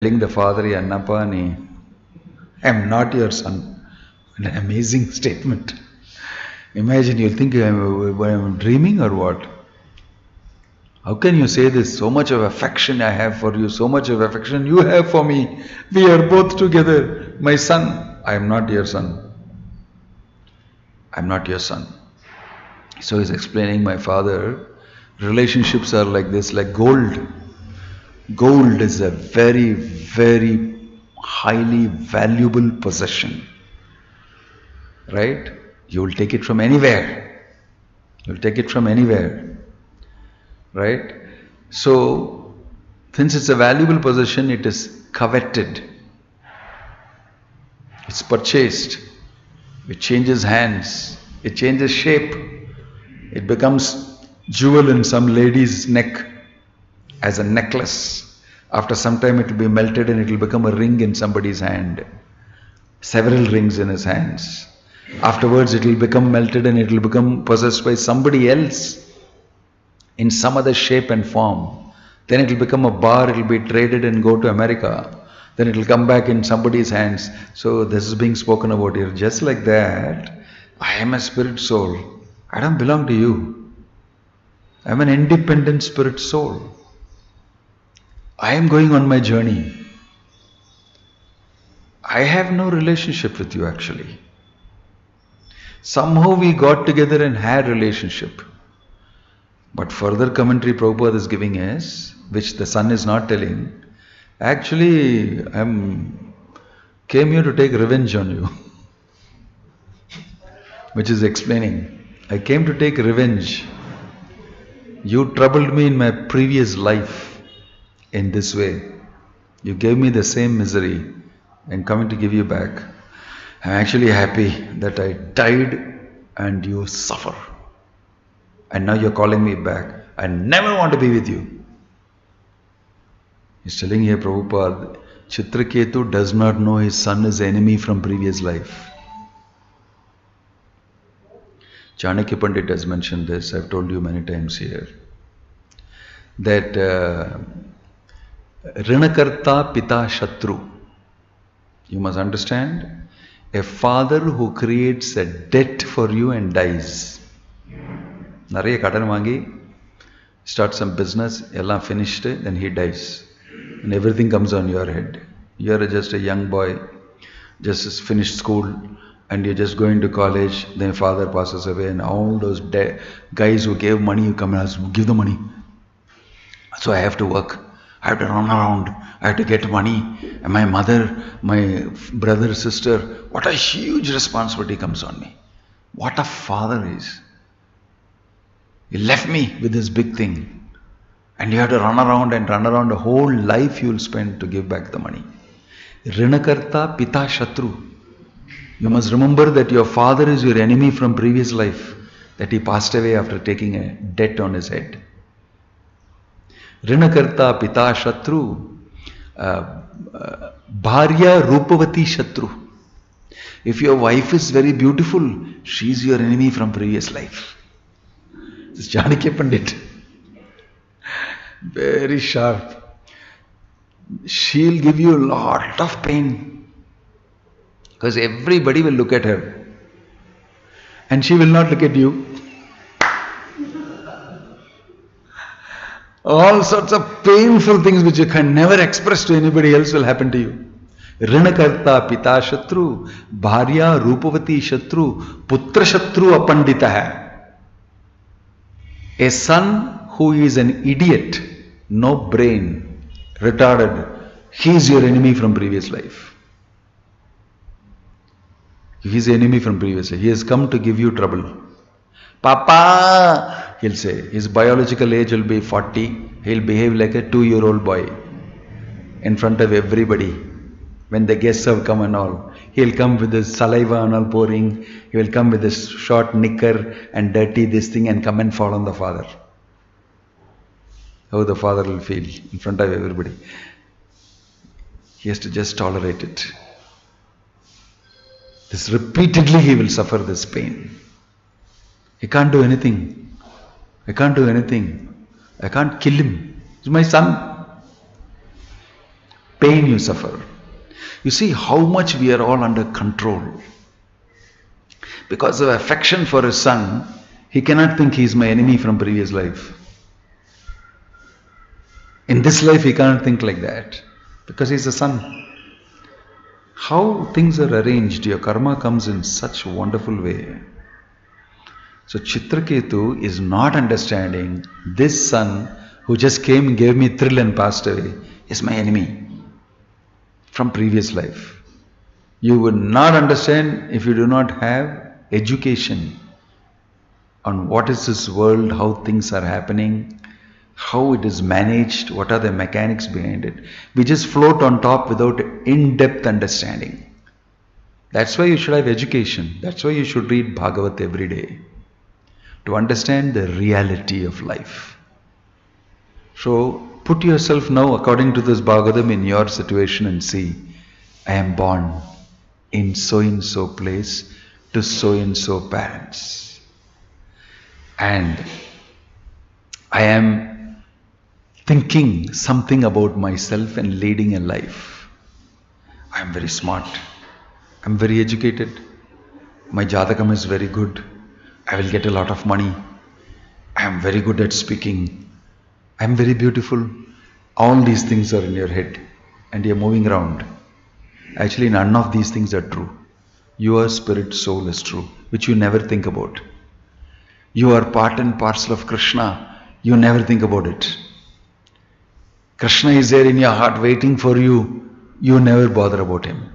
telling the father, Annappa, I am not your son. An amazing statement. Imagine, you'll think I'm dreaming or what? How can you say this? So much of affection I have for you, so much of affection you have for me. We are both together. My son, I am not your son. I am not your son. So he's explaining, my father, relationships are like this, like gold. Gold is a very, very highly valuable possession. Right? You will take it from anywhere. You will take it from anywhere. Right? So, since it's a valuable possession, it is coveted. It's purchased. It changes hands. It changes shape. It becomes jewel in some lady's neck as a necklace. After some time it will be melted and it will become a ring in somebody's hand. Several rings in his hands. Afterwards it will become melted and it will become possessed by somebody else in some other shape and form. Then it will become a bar, it will be traded and go to America. Then it will come back in somebody's hands. So this is being spoken about here. Just like that, I am a spirit soul. I don't belong to you. I am an independent spirit soul. I am going on my journey. I have no relationship with you actually. Somehow we got together and had relationship. But further commentary Prabhupada is giving is, which the son is not telling, actually I came here to take revenge on you. Which is explaining, I came to take revenge. You troubled me in my previous life in this way. You gave me the same misery. I'm coming to give you back. I'm actually happy that I died and you suffer. And now you're calling me back. I never want to be with you. He's telling here, Prabhupada, Chitraketu does not know his son is enemy from previous life. Chanakya Pandit has mentioned this, I've told you many times here, that Rinakarta Pita Shatru. You must understand, a father who creates a debt for you and dies. Nariya kadan vaangi, start some business, ella finished, then he dies. And everything comes on your head. You are just a young boy, just finished school, and you're just going to college, then father passes away, and all those guys who gave money, you come and ask, give the money. So I have to work, I have to run around, I have to get money, and my mother, my brother, sister, what a huge responsibility comes on me. What a father is. He left me with this big thing, and you have to run around and run around, the whole life you will spend to give back the money. Rinakarta Pita Shatru. You must remember that your father is your enemy from previous life, that he passed away after taking a debt on his head. Rinakarta Pita Shatru, Bharya Rupavati Shatru. If your wife is very beautiful, she is your enemy from previous life. This is Chanakya Pandit. Very sharp. She'll give you a lot of pain. Because everybody will look at her. And she will not look at you. All sorts of painful things which you can never express to anybody else will happen to you. Rinakarta Pita Shatru, Bharya Rupavati Shatru, Putra Shatru Apandita hai. A son who is an idiot, no brain, retarded, he is your enemy from previous life. He is the enemy from previous life. He has come to give you trouble. Papa, he'll say. His biological age will be 40. He'll behave like a 2-year-old boy in front of everybody. When the guests have come and all, he'll come with his saliva and all pouring. He will come with his short knicker and dirty this thing and come and fall on the father. How the father will feel in front of everybody. He has to just tolerate it. This repeatedly he will suffer this pain. He can't do anything. I can't do anything. I can't kill him. He's my son. pain you suffer. You see how much we are all under control. Because of affection for his son, he cannot think he is my enemy from previous life. In this life he cannot think like that, because he is a son. How things are arranged, your karma comes in such a wonderful way. So Chitraketu is not understanding this son who just came and gave me thrill and passed away is my enemy from previous life. You would not understand if you do not have education on what is this world, how things are happening, how it is managed, what are the mechanics behind it. We just float on top without in-depth understanding. That's why you should have education. That's why you should read Bhagavat every day, to understand the reality of life. So put yourself now according to this Bhagavatam in your situation and see, I am born in so-and-so place to so-and-so parents. And I am thinking something about myself and leading a life. I am very smart. I am very educated. My Jadakam is very good. I will get a lot of money. I am very good at speaking. I am very beautiful. All these things are in your head and you are moving around. Actually, none of these things are true. Your spirit soul is true, which you never think about. You are part and parcel of Krishna. You never think about it. Krishna is there in your heart waiting for you. You never bother about him.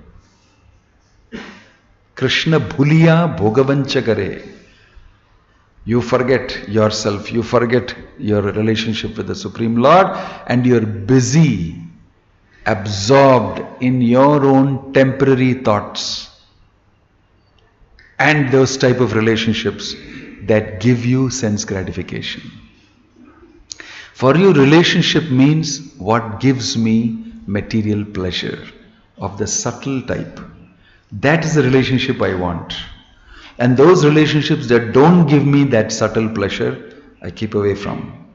Krishna bhuliya bhogavancha kare. You forget yourself. You forget your relationship with the Supreme Lord, and you are busy, absorbed in your own temporary thoughts and those type of relationships that give you sense gratification. For you, relationship means what gives me material pleasure of the subtle type. That is the relationship I want. And those relationships that don't give me that subtle pleasure, I keep away from.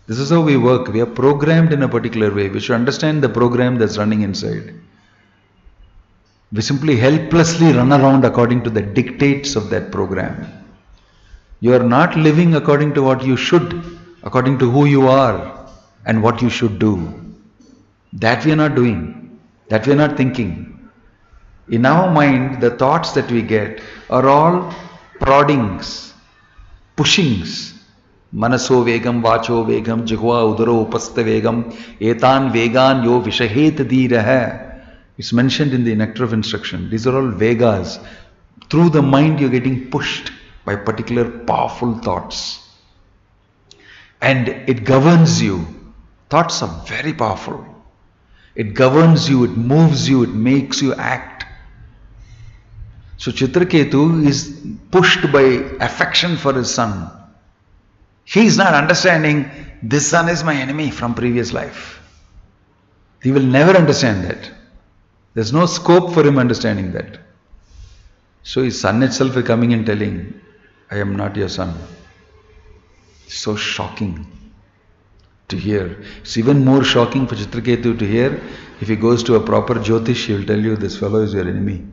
This is how we work. We are programmed in a particular way. We should understand the program that's running inside. We simply helplessly run around according to the dictates of that program. You are not living according to what you should, according to who you are and what you should do. That we are not doing. That we are not thinking. In our mind, the thoughts that we get are all proddings, pushings. Manaso vegam, vacho vegam, jihva udaro upasta vegam, etan vegan yo vishahet dhiraha. It's mentioned in the Nectar of Instruction. These are all vegas. Through the mind, you're getting pushed by particular powerful thoughts. And it governs you. Thoughts are very powerful. It governs you, it moves you, it makes you act. So Chitraketu is pushed by affection for his son. He is not understanding this son is my enemy from previous life. He will never understand that. There's no scope for him understanding that. So his son itself is coming and telling, I am not your son. So shocking to hear. It's even more shocking for Chitraketu to hear. If he goes to a proper Jyotish, he will tell you this fellow is your enemy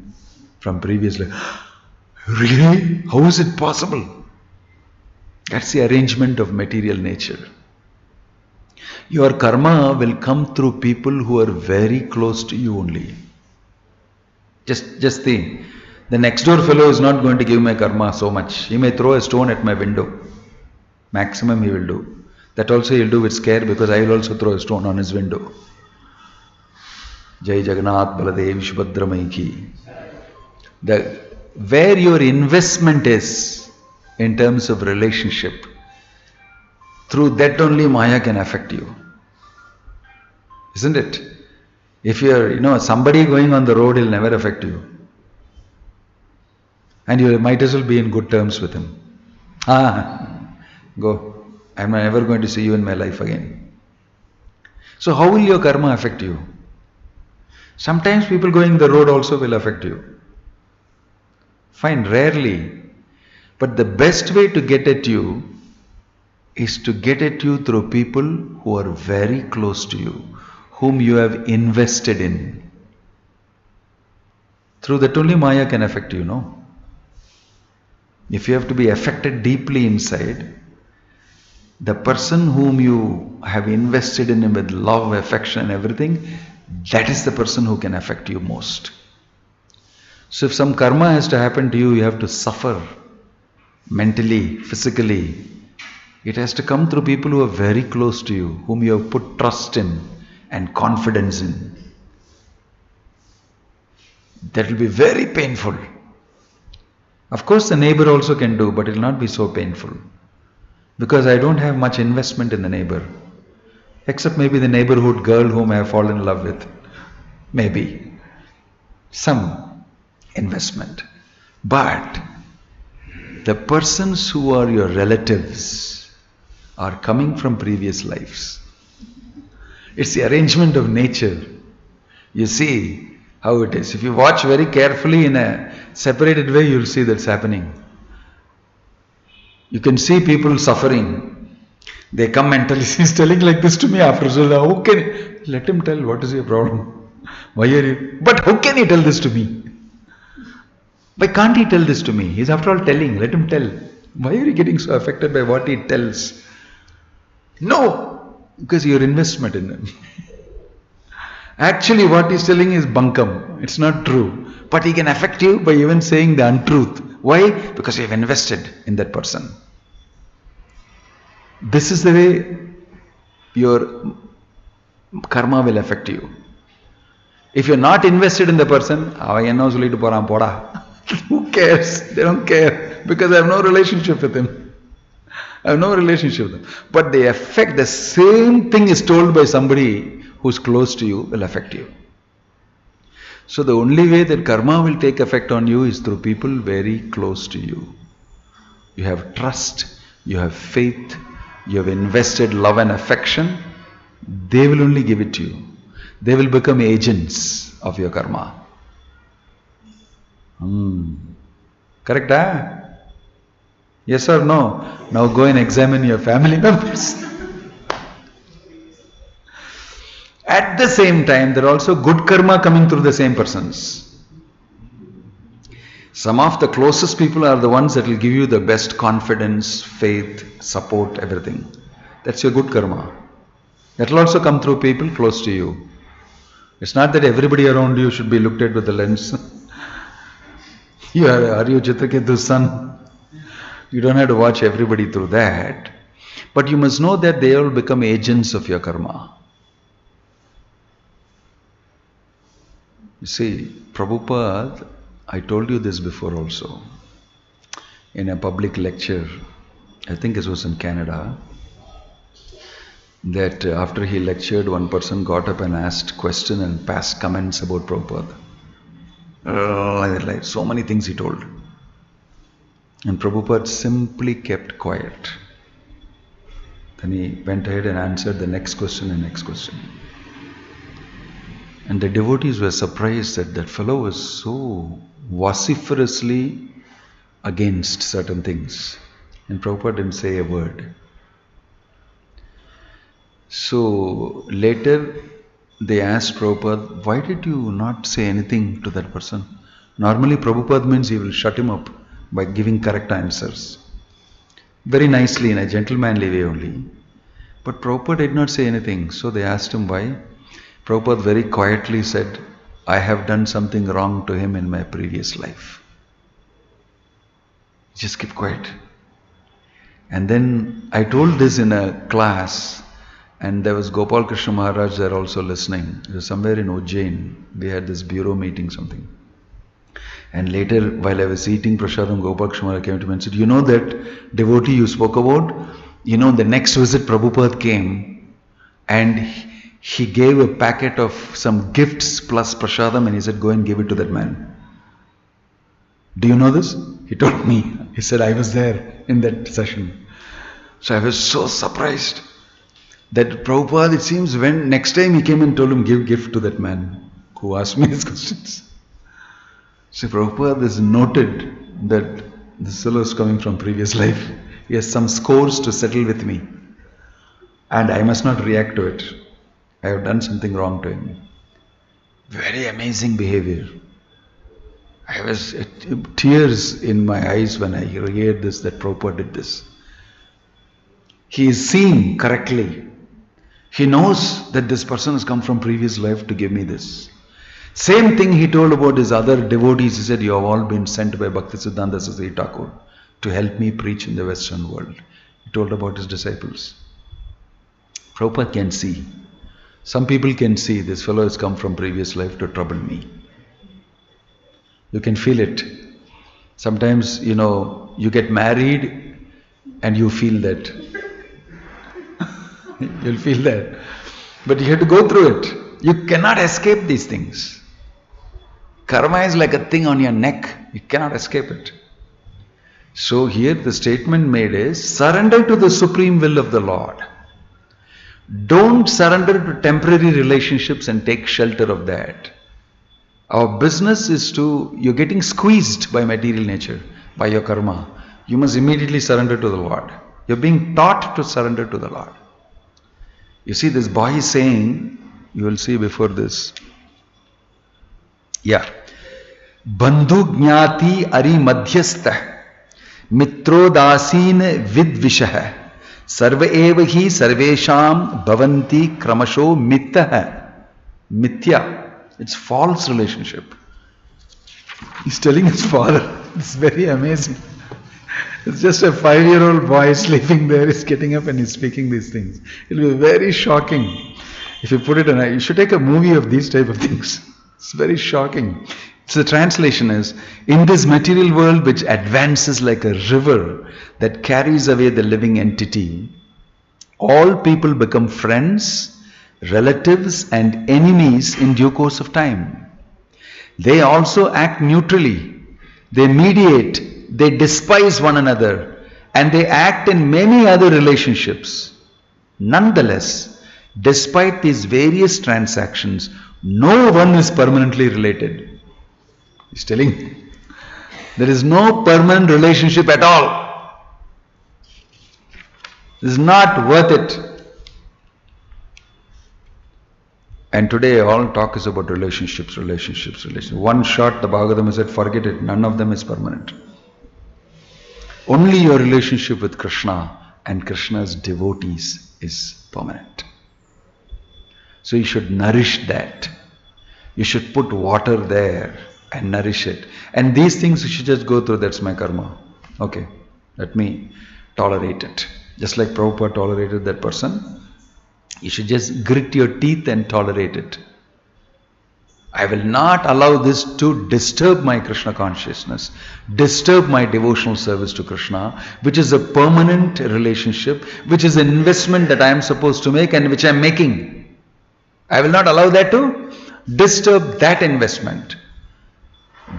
from previous life. Really? How is it possible? That's the arrangement of material nature. Your karma will come through people who are very close to you only. Just think. The next door fellow is not going to give my karma so much. He may throw a stone at my window. Maximum he will do. That also he will do with scare, because I will also throw a stone on his window. Jai Jagannath Baladev Subhadra Maiki. Where your investment is in terms of relationship, through that only Maya can affect you. Isn't it? If you're, somebody going on the road, he'll never affect you. And you might as well be in good terms with him. Go. I'm never going to see you in my life again. So how will your karma affect you? Sometimes people going the road also will affect you. Fine, rarely. But the best way to get at you is to get at you through people who are very close to you, whom you have invested in. Through that only Maya can affect you, no? If you have to be affected deeply inside, the person whom you have invested in with love, affection and everything, that is the person who can affect you most. So if some karma has to happen to you, you have to suffer mentally, physically. It has to come through people who are very close to you, whom you have put trust in and confidence in. That will be very painful. Of course the neighbor also can do, but it will not be so painful. Because I don't have much investment in the neighbor. Except maybe the neighborhood girl whom I have fallen in love with. Maybe. Some investment. But the persons who are your relatives are coming from previous lives. It's the arrangement of nature. You see how it is. If you watch very carefully in a separated way, you'll see that's happening. You can see people suffering. They come and tell, he's telling like this to me after so long. How can let him tell what is your problem? Why are you? But how can he tell this to me? Why can't he tell this to me? He's after all telling, let him tell. Why are you getting so affected by what he tells? No, because your investment in him. Actually what he's telling is bunkum. It's not true. But he can affect you by even saying the untruth. Why? Because you have invested in that person. This is the way your karma will affect you. If you're not invested in the person, who cares? They don't care. Because I have no relationship with him. I have no relationship with him. But the effect, the same thing is told by somebody who's close to you will affect you. So the only way that karma will take effect on you is through people very close to you. You have trust, you have faith, you have invested love and affection. They will only give it to you. They will become agents of your karma. Correct, huh? Yes or no? Now go and examine your family members. At the same time, there are also good karma coming through the same persons. Some of the closest people are the ones that will give you the best confidence, faith, support, everything. That's your good karma. That will also come through people close to you. It's not that everybody around you should be looked at with the lens. Are you Chitraketu's son? You don't have to watch everybody through that. But you must know that they all become agents of your karma. You see, Prabhupada, I told you this before also, in a public lecture, I think it was in Canada, that after he lectured, one person got up and asked questions and passed comments about Prabhupada. Like so many things he told. And Prabhupada simply kept quiet. Then he went ahead and answered the next question and next question. And the devotees were surprised that that fellow was so vociferously against certain things. And Prabhupada didn't say a word. So later they asked Prabhupada, why did you not say anything to that person? Normally Prabhupada means he will shut him up by giving correct answers. Very nicely, in a gentlemanly way only. But Prabhupada did not say anything. So they asked him why. Prabhupada very quietly said, I have done something wrong to him in my previous life. Just keep quiet. And then I told this in a class, and there was Gopal Krishna Maharaj there also listening. It was somewhere in Ujjain. We had this bureau meeting, something. And later, while I was eating prasadam, Gopal Krishna Maharaj came to me and said, you know that devotee you spoke about? You know, the next visit Prabhupada came and he gave a packet of some gifts plus prasadam and he said, go and give it to that man. Do you know this? He told me. He said, I was there in that session. So I was so surprised that Prabhupada, it seems, when next time he came and told him, give gift to that man who asked me these questions. So Prabhupada is noted that this fellow is coming from previous life. He has some scores to settle with me. And I must not react to it. I have done something wrong to him. Very amazing behavior. I was tears in my eyes when I heard this, that Prabhupada did this. He is seeing correctly. He knows that this person has come from previous life to give me this. Same thing he told about his other devotees. He said, you have all been sent by Bhaktisiddhanta Saraswati Thakur to help me preach in the Western world. He told about his disciples. Prabhupada can see. Some people can see this fellow has come from previous life to trouble me. You can feel it. Sometimes, you get married and you feel that. You'll feel that. But you have to go through it. You cannot escape these things. Karma is like a thing on your neck. You cannot escape it. So here the statement made is, surrender to the supreme will of the Lord. Don't surrender to temporary relationships and take shelter of that. Our business is you're getting squeezed by material nature, by your karma. You must immediately surrender to the Lord. You're being taught to surrender to the Lord. You see, this boy is saying, you will see before this. Yeah. Bandhu jnati ari madhyastha mitro dasin vidvishah sarva eva hi sarvesham bhavanti kramasho mittah. Mithya. It's false relationship. He's telling his father. It's very amazing. It's just a 5-year-old boy sleeping there. He's getting up and he's speaking these things. It'll be very shocking. If you put it in, you should take a movie of these type of things. It's very shocking. So the translation is, in this material world which advances like a river that carries away the living entity, all people become friends, relatives and enemies in due course of time. They also act neutrally. They mediate. They despise one another. And they act in many other relationships. Nonetheless, despite these various transactions, no one is permanently related. He's telling, there is no permanent relationship at all. It's not worth it. And today all talk is about relationships. One shot, the Bhagavatam said, forget it, none of them is permanent. Only your relationship with Krishna and Krishna's devotees is permanent. So you should nourish that. You should put water there and nourish it. And these things you should just go through, that's my karma. Okay, let me tolerate it. Just like Prabhupada tolerated that person, you should just grit your teeth and tolerate it. I will not allow this to disturb my Krishna consciousness, disturb my devotional service to Krishna, which is a permanent relationship, which is an investment that I am supposed to make and which I am making. I will not allow that to disturb that investment.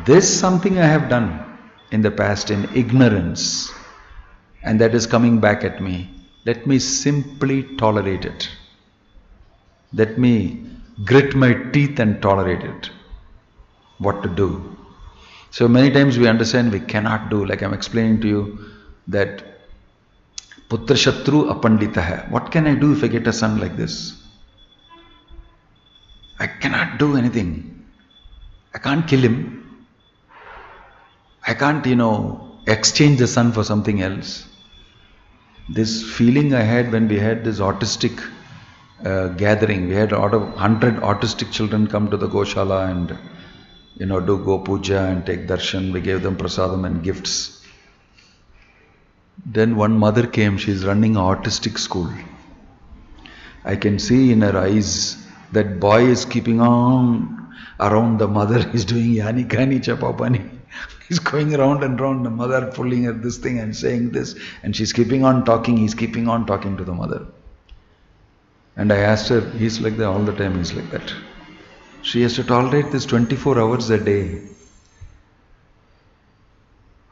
This is something I have done in the past in ignorance, and that is coming back at me. Let me simply tolerate it. Let me grit my teeth and tolerate it. What to do? So many times we understand we cannot do, like I'm explaining to you that Putra Shatru Apandita hai. What can I do if I get a son like this? I cannot do anything. I can't kill him. I can't, exchange the son for something else. This feeling I had when we had this autistic gathering. We had out of 100 autistic children come to the Goshala and do Go Puja and take darshan. We gave them prasadam and gifts. Then one mother came. She is running an autistic school. I can see in her eyes that boy is keeping on around the mother. He's doing yani kani chapapani. He's going around and round, the mother pulling her this thing and saying this, and she's keeping on talking. He's keeping on talking to the mother. And I asked her, he's like that all the time, he's like that. She has to tolerate this 24 hours a day.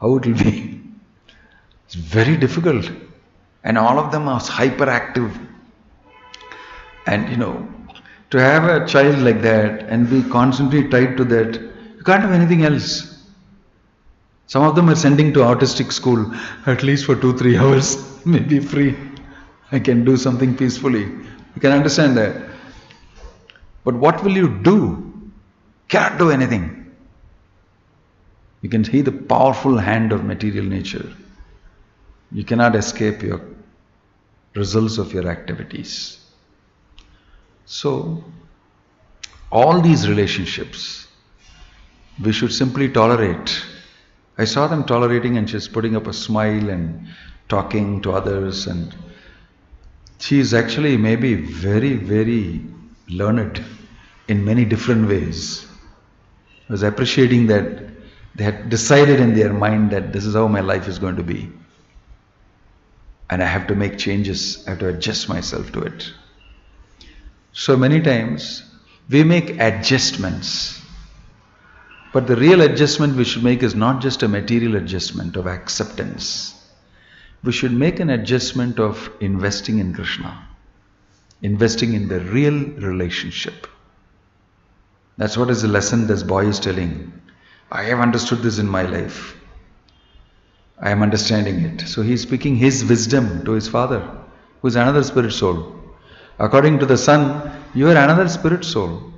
How it will be? It's very difficult. And all of them are hyperactive. And to have a child like that and be constantly tied to that, you can't have anything else. Some of them are sending to autistic school at least for 2-3 hours, maybe free. I can do something peacefully. You can understand that. But what will you do? Cannot do anything. You can see the powerful hand of material nature. You cannot escape your results of your activities. So, all these relationships, we should simply tolerate. I saw them tolerating, and she's putting up a smile and talking to others, and she is actually maybe very, very learned in many different ways. I was appreciating that they had decided in their mind that this is how my life is going to be. And I have to make changes, I have to adjust myself to it. So many times we make adjustments. But the real adjustment we should make is not just a material adjustment of acceptance. We should make an adjustment of investing in Krishna, investing in the real relationship. That's what is the lesson this boy is telling. I have understood this in my life. I am understanding it. So he is speaking his wisdom to his father, who is another spirit soul. According to the son, you are another spirit soul.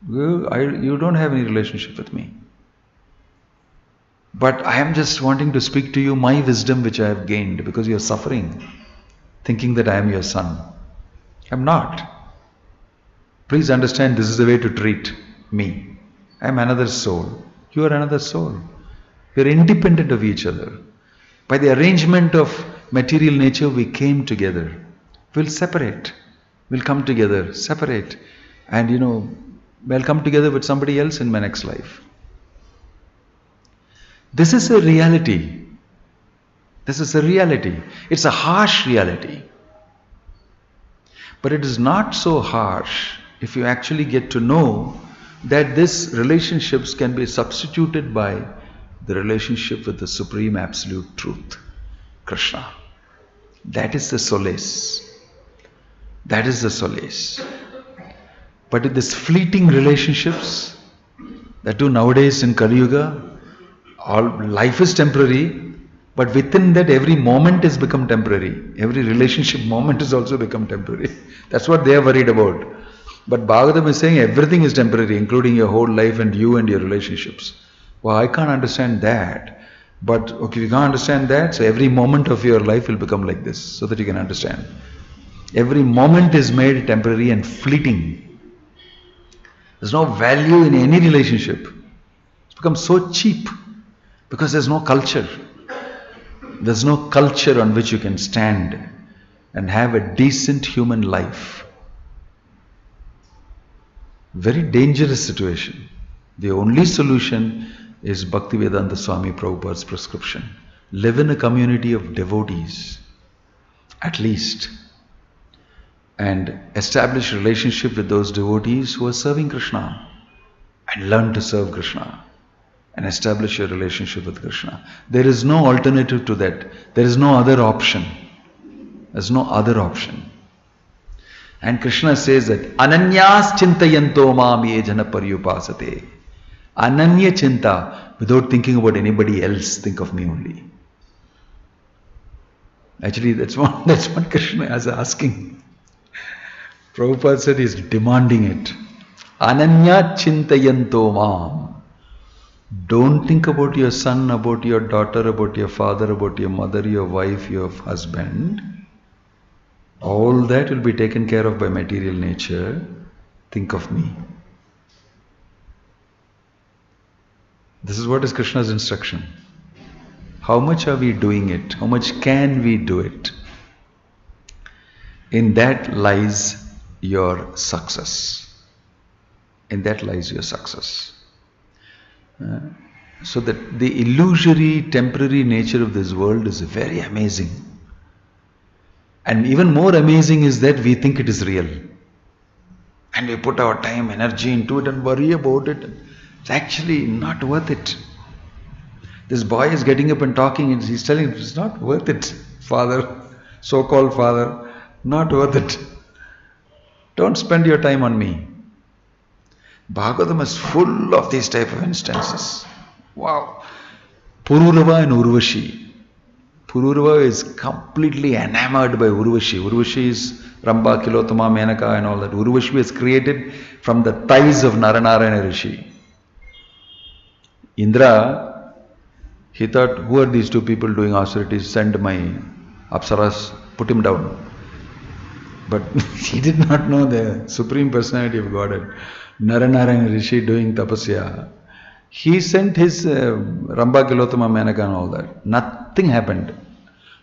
You don't have any relationship with me. But I am just wanting to speak to you my wisdom which I have gained, because you are suffering, thinking that I am your son. I am not. Please understand, this is the way to treat me. I am another soul. You are another soul. We are independent of each other. By the arrangement of material nature, we came together. We'll separate. We'll come together, separate. And we'll come together with somebody else in my next life. This is a reality. This is a reality. It's a harsh reality. But it is not so harsh if you actually get to know that these relationships can be substituted by the relationship with the Supreme Absolute Truth, Krishna. That is the solace. That is the solace. But in these fleeting relationships, that too nowadays in Kali Yuga, all life is temporary, but within that every moment has become temporary. Every relationship moment has also become temporary. That's what they are worried about. But Bhagavatam is saying everything is temporary, including your whole life and you and your relationships. Well, I can't understand that. But okay, you can't understand that, so every moment of your life will become like this, so that you can understand. Every moment is made temporary and fleeting. There's no value in any relationship. It's become so cheap because there's no culture. There's no culture on which you can stand and have a decent human life. Very dangerous situation. The only solution is Bhaktivedanta Swami Prabhupada's prescription. Live in a community of devotees, at least, and establish a relationship with those devotees who are serving Krishna, and learn to serve Krishna and establish a relationship with Krishna. There is no alternative to that. There is no other option. There's no other option. And Krishna says that Ananyas chintayanto mam ye jana paryupasate. Ananya chinta, without thinking about anybody else, think of me only. Actually, that's what Krishna is asking. Prabhupada said he's demanding it. Ananya chintayanto mam. Don't think about your son, about your daughter, about your father, about your mother, your wife, your husband. All that will be taken care of by material nature. Think of me. This is what is Krishna's instruction. How much are we doing it? How much can we do it? In that lies your success. In that lies your success. So that the illusory, temporary nature of this world is very amazing. And even more amazing is that we think it is real. And we put our time, energy into it and worry about it. It's actually not worth it. This boy is getting up and talking and he's telling him, it's not worth it, father, so-called father, not worth it. Don't spend your time on me. Bhagavatam is full of these type of instances. Wow. Pururava and Urvashi. Pururava is completely enamored by Urvashi. Urvashi is Ramba, Kilotama, Menaka and all that. Urvashi was created from the thighs of Naranarayana Rishi. Indra, he thought, who are these two people doing austerities? Send my Apsaras, put him down. But he did not know the Supreme Personality of Godhead. Naranarayana Rishi doing tapasya. He sent his Ramba, Kilotama, Menaka and all that. Nothing happened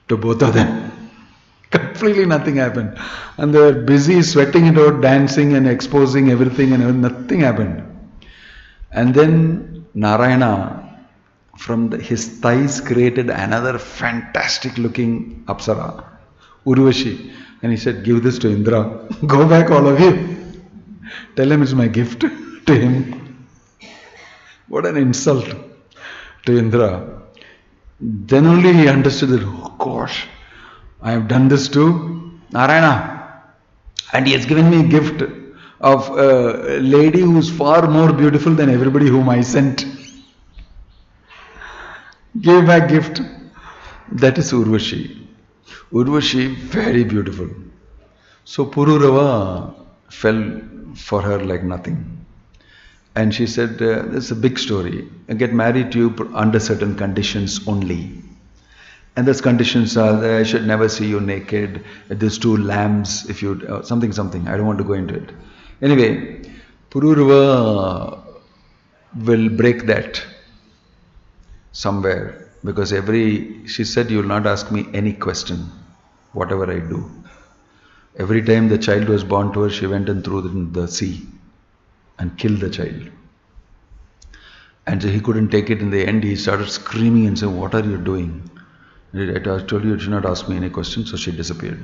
to both of them. Completely nothing happened. And they were busy sweating it out, dancing and exposing everything, and nothing happened. And then Narayana, from his thighs, created another fantastic looking Apsara, Urvashi. And he said, give this to Indra. Go back, all of you. Tell him it's my gift to him. What an insult to Indra. Then only he understood that, oh gosh, I have done this to Narayana. And he has given me a gift of a lady who is far more beautiful than everybody whom I sent. Gave back gift. That is Urvashi. Urvashi, very beautiful. So Pururava fell for her like nothing. And she said, this is a big story. I get married to you under certain conditions only. And those conditions are, I should never see you naked, these two lambs, if you, something, I don't want to go into it. Anyway, Pururava will break that somewhere, because she said, you will not ask me any question, whatever I do. Every time the child was born to her, she went and threw it in the sea and killed the child. And he couldn't take it. In the end, he started screaming and saying, what are you doing? I told you should not ask me any questions, so she disappeared.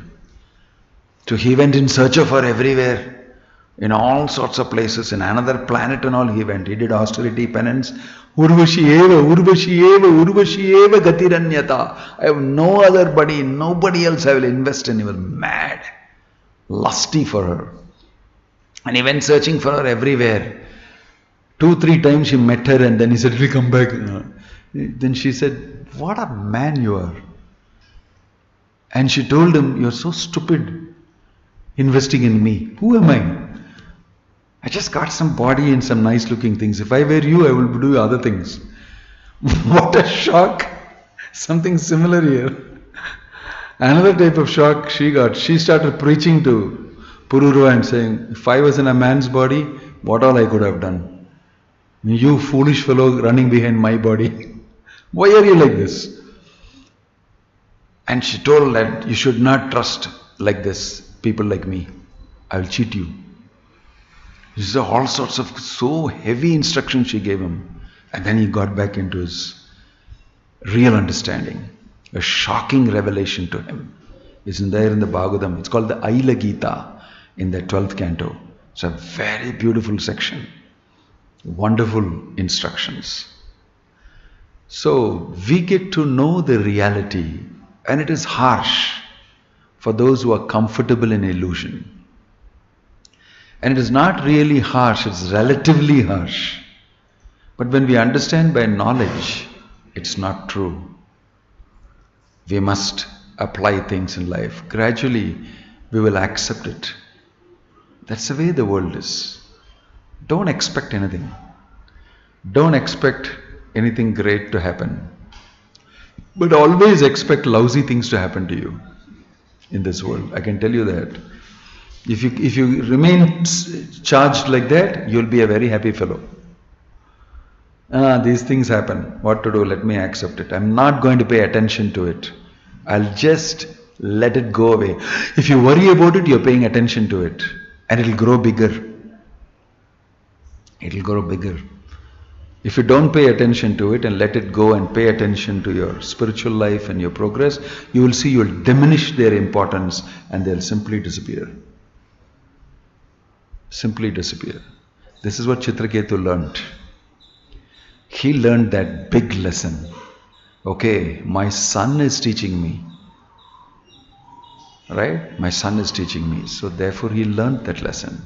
So he went in search of her everywhere, in all sorts of places, in another planet and all he went. He did austerity, penance. Urvashi eva gatiranyata. I have no other buddy, nobody else I will invest in. He was mad, lusty for her. And he went searching for her everywhere. 2-3 times he met her, and then he said, we'll come back. Then she said, what a man you are. And she told him, you're so stupid investing in me. Who am I? I just got some body and some nice looking things. If I were you, I will do other things. What a shock. Something similar here. Another type of shock she got. She started preaching to Pururava and saying, if I was in a man's body, what all I could have done. You foolish fellow running behind my body. Why are you like this? And she told that you should not trust like this, people like me. I will cheat you. This is all sorts of so heavy instructions she gave him. And then he got back into his real understanding. A shocking revelation to him. It's there in the Bhagavatam. It's called the Aila Gita in the 12th canto. It's a very beautiful section. Wonderful instructions. So we get to know the reality, and it is harsh for those who are comfortable in illusion. And it is not really harsh, it's relatively harsh. But when we understand by knowledge, it's not true. We must apply things in life. Gradually, we will accept it. That's the way the world is. Don't expect anything. Don't expect anything great to happen. But always expect lousy things to happen to you in this world. I can tell you that. If you remain charged like that, you'll be a very happy fellow. These things happen. What to do? Let me accept it. I'm not going to pay attention to it. I'll just let it go away. If you worry about it, you're paying attention to it. And it'll grow bigger. It'll grow bigger. If you don't pay attention to it and let it go and pay attention to your spiritual life and your progress, you will see you'll diminish their importance and they'll simply disappear. Simply disappear. This is what Chitraketu learned. He learned that big lesson. Okay, my son is teaching me. Right? My son is teaching me. So therefore he learned that lesson.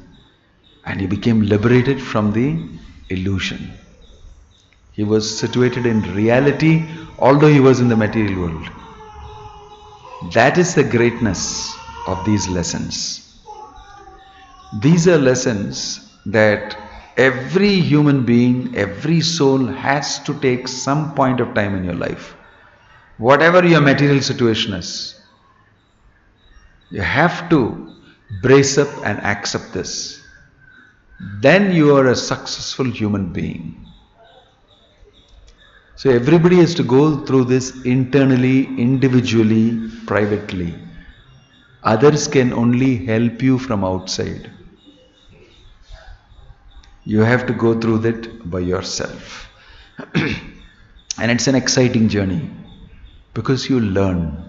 And he became liberated from the illusion. He was situated in reality, although he was in the material world. That is the greatness of these lessons. These are lessons that every human being, every soul has to take some point of time in your life. Whatever your material situation is, you have to brace up and accept this. Then you are a successful human being. So everybody has to go through this internally, individually, privately. Others can only help you from outside. You have to go through that by yourself. And it's an exciting journey because you learn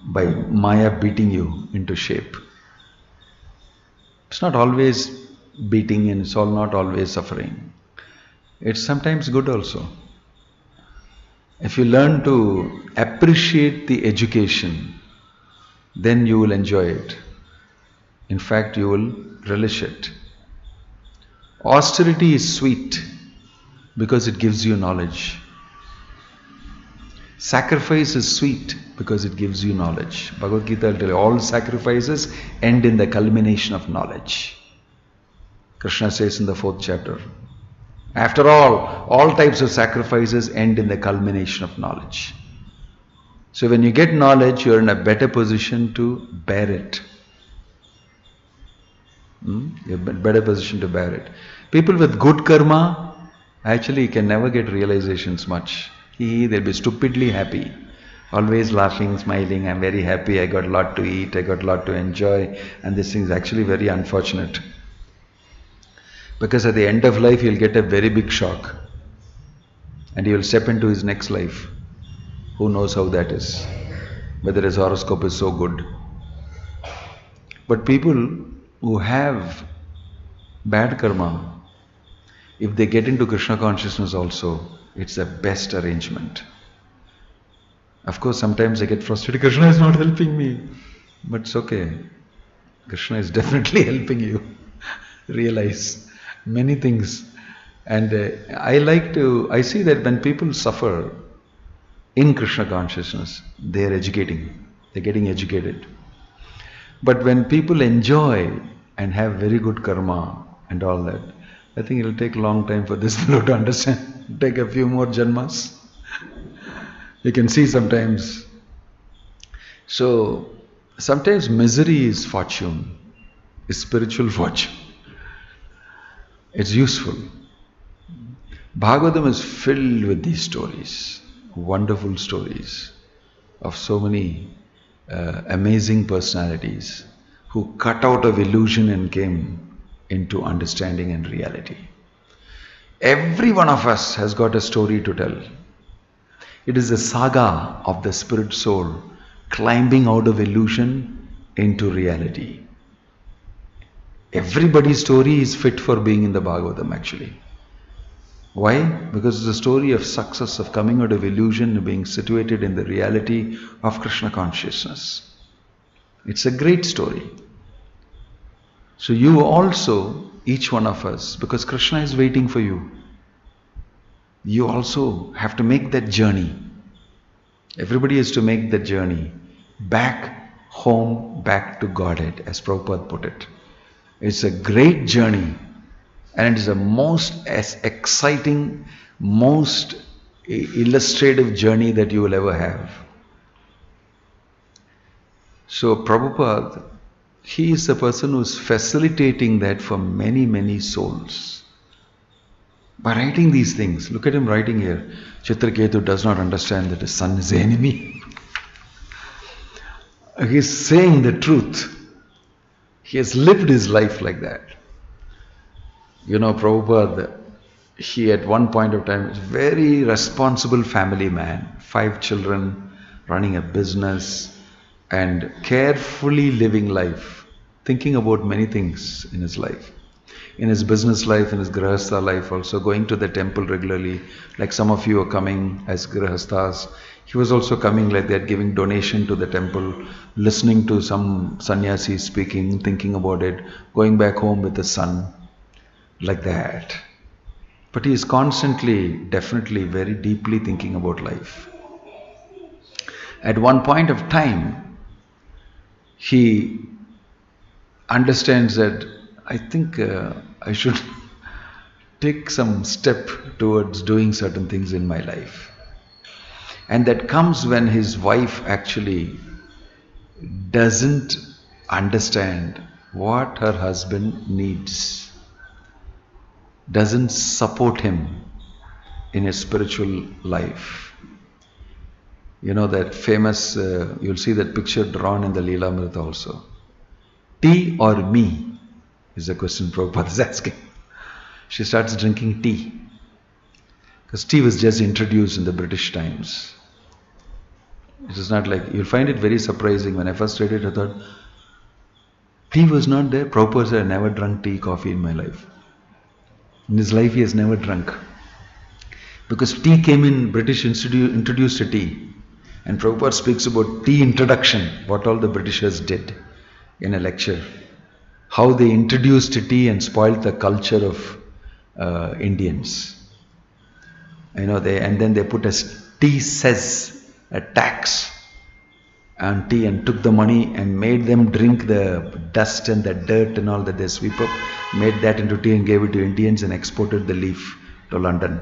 by Maya beating you into shape. It's not always beating and it's all not always suffering. It's sometimes good also. If you learn to appreciate the education, then you will enjoy it. In fact, you will relish it. Austerity is sweet because it gives you knowledge. Sacrifice is sweet because it gives you knowledge. Bhagavad Gita will tell you, all sacrifices end in the culmination of knowledge. Krishna says in the 4th chapter, after all types of sacrifices end in the culmination of knowledge. So when you get knowledge, you are in a better position to bear it. You're in a better position to bear it. People with good karma actually can never get realizations much. They'll be stupidly happy. Always laughing, smiling, I'm very happy, I got a lot to eat, I got a lot to enjoy. And this thing is actually very unfortunate. Because at the end of life, he'll get a very big shock. And he will step into his next life. Who knows how that is? Whether his horoscope is so good. But people who have bad karma, if they get into Krishna consciousness also, it's the best arrangement. Of course, sometimes they get frustrated, Krishna is not helping me. But it's okay. Krishna is definitely helping you realize many things. And I see that when people suffer in Krishna consciousness, they are educating. They're getting educated. But when people enjoy and have very good karma and all that, I think it will take a long time for this fellow to understand. Take a few more janmas. You can see sometimes. So, sometimes misery is fortune, is spiritual fortune. It's useful. Bhagavatam is filled with these stories, wonderful stories of so many amazing personalities who cut out of illusion and came into understanding and reality. Every one of us has got a story to tell. It is a saga of the spirit soul climbing out of illusion into reality. Everybody's story is fit for being in the Bhagavatam actually. Why? Because it's a story of success, of coming out of illusion and being situated in the reality of Krishna consciousness. It's a great story. So you also, each one of us, because Krishna is waiting for you, you also have to make that journey. Everybody has to make that journey back home, back to Godhead, as Prabhupada put it. It's a great journey, and it is the most exciting, most illustrative journey that you will ever have. So Prabhupada, he is the person who is facilitating that for many, many souls. By writing these things, look at him writing here. Chitraketu does not understand that his son is the enemy. He is saying the truth. He has lived his life like that. You know, Prabhupada, he at one point of time was a very responsible family man. 5 children, running a business and carefully living life, thinking about many things in his life. In his business life, in his grihastha life also, going to the temple regularly, like some of you are coming as grihasthas. He was also coming like that, giving donation to the temple, listening to some sannyasi speaking, thinking about it, going back home with his son, like that. But he is constantly, definitely, very deeply thinking about life. At one point of time, he understands that I think I should take some step towards doing certain things in my life. And that comes when his wife actually doesn't understand what her husband needs, doesn't support him in his spiritual life. You know that famous, you'll see that picture drawn in the Leelamrita also. Tea or me is the question Prabhupada is asking. She starts drinking tea. Because tea was just introduced in the British times. It is not like, you'll find it very surprising. When I first read it, I thought, tea was not there. Prabhupada said, I never drunk tea, coffee in my life. In his life, he has never drunk. Because tea came in, British introduced a tea. And Prabhupada speaks about tea introduction, what all the Britishers did in a lecture. How they introduced tea and spoiled the culture of Indians. You know, and then they put a tea cess, a tax on tea, and took the money and made them drink the dust and the dirt and all that they sweep up, made that into tea and gave it to Indians and exported the leaf to London.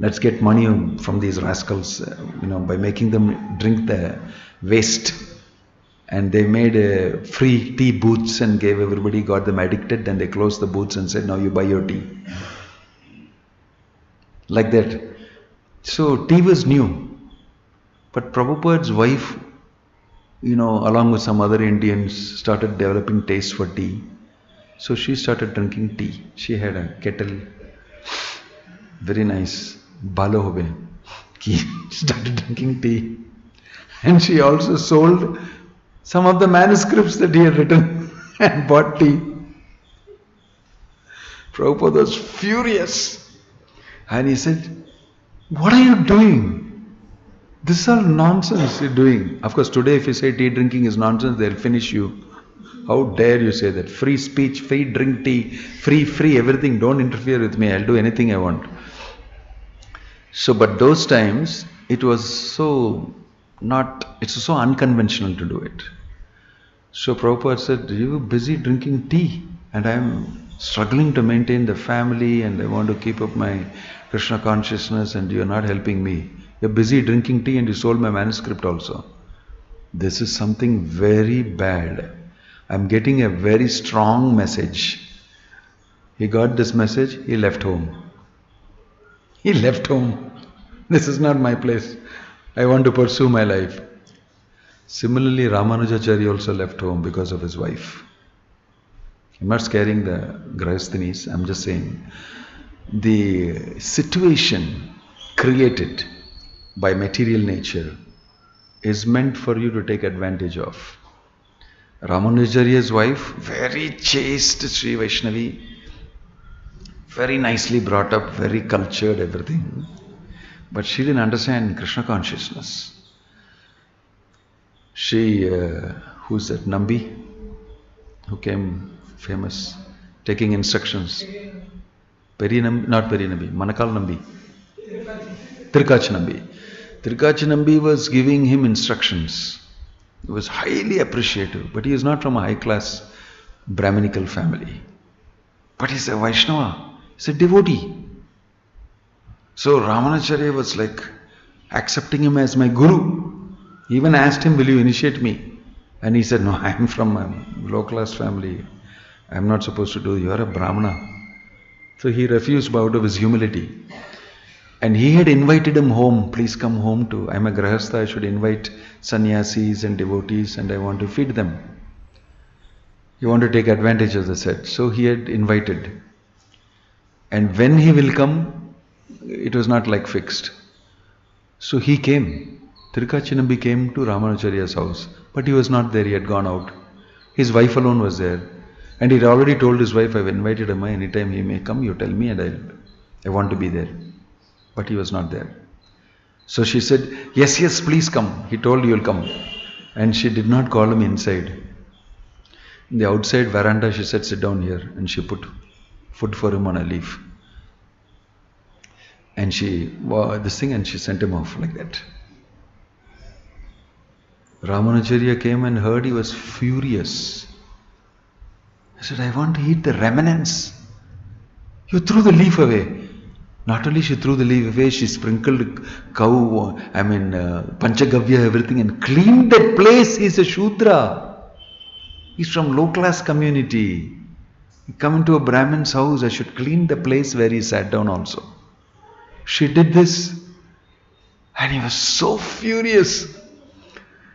Let's get money from these rascals, by making them drink the waste. And they made free tea booths and gave everybody, got them addicted. Then they closed the booths and said, now you buy your tea. Like that. So tea was new. But Prabhupada's wife, along with some other Indians, started developing taste for tea. So she started drinking tea. She had a kettle, very nice, balo hobe. She started drinking tea. And she also sold some of the manuscripts that he had written and bought tea. Prabhupada was furious. And he said, what are you doing? This is all nonsense you're doing. Of course, today if you say tea drinking is nonsense, they'll finish you. How dare you say that? Free speech, free drink tea, free everything. Don't interfere with me. I'll do anything I want. So, but those times, it was so unconventional to do it. So Prabhupada said, you're busy drinking tea and I'm struggling to maintain the family and I want to keep up my Krishna consciousness and you're not helping me. You're busy drinking tea and you sold my manuscript also. This is something very bad. I'm getting a very strong message. He got this message, he left home. He left home. This is not my place. I want to pursue my life. Similarly, Ramanujacharya also left home because of his wife. I'm not scaring the Grahasthanis, I'm just saying. The situation created by material nature is meant for you to take advantage of. Ramanujacharya's wife, very chaste Sri Vaishnavi, very nicely brought up, very cultured, everything. But she didn't understand Krishna consciousness. She, who's that, Nambi, who came famous, taking instructions. Not Peri Nambi, Manakal Nambi. Tirkachi Nambi. Tirkachi Nambi was giving him instructions. He was highly appreciative, but he is not from a high-class Brahminical family. But he's a Vaishnava, he's a devotee. So Ramanujacharya was like accepting him as my guru. He even asked him, will you initiate me? And he said, no, I am from a low-class family. I am not supposed to do, you are a Brahmana. So he refused out of his humility. And he had invited him home, please come home too. I am a Grahastha, I should invite sannyasis and devotees and I want to feed them. You want to take advantage of the set. So he had invited. And when he will come, it was not like fixed. So he came. Tirkachi Nambi came to Ramanujacharya's house. But he was not there, he had gone out. His wife alone was there. And he had already told his wife, I've invited him, anytime he may come, you tell me and I want to be there. But he was not there. So she said, yes, please come. He told you will come. And she did not call him inside. In the outside veranda, she said, sit down here. And she put food for him on a leaf. And she sent him off like that. Ramanacharya came and heard, he was furious. He said, I want to eat the remnants. You threw the leaf away. Not only she threw the leaf away, she sprinkled cow, Panchagavya, everything, and cleaned that place. He's a Shudra. He's from low class community. He come into a Brahmin's house, I should clean the place where he sat down also. She did this, and he was so furious.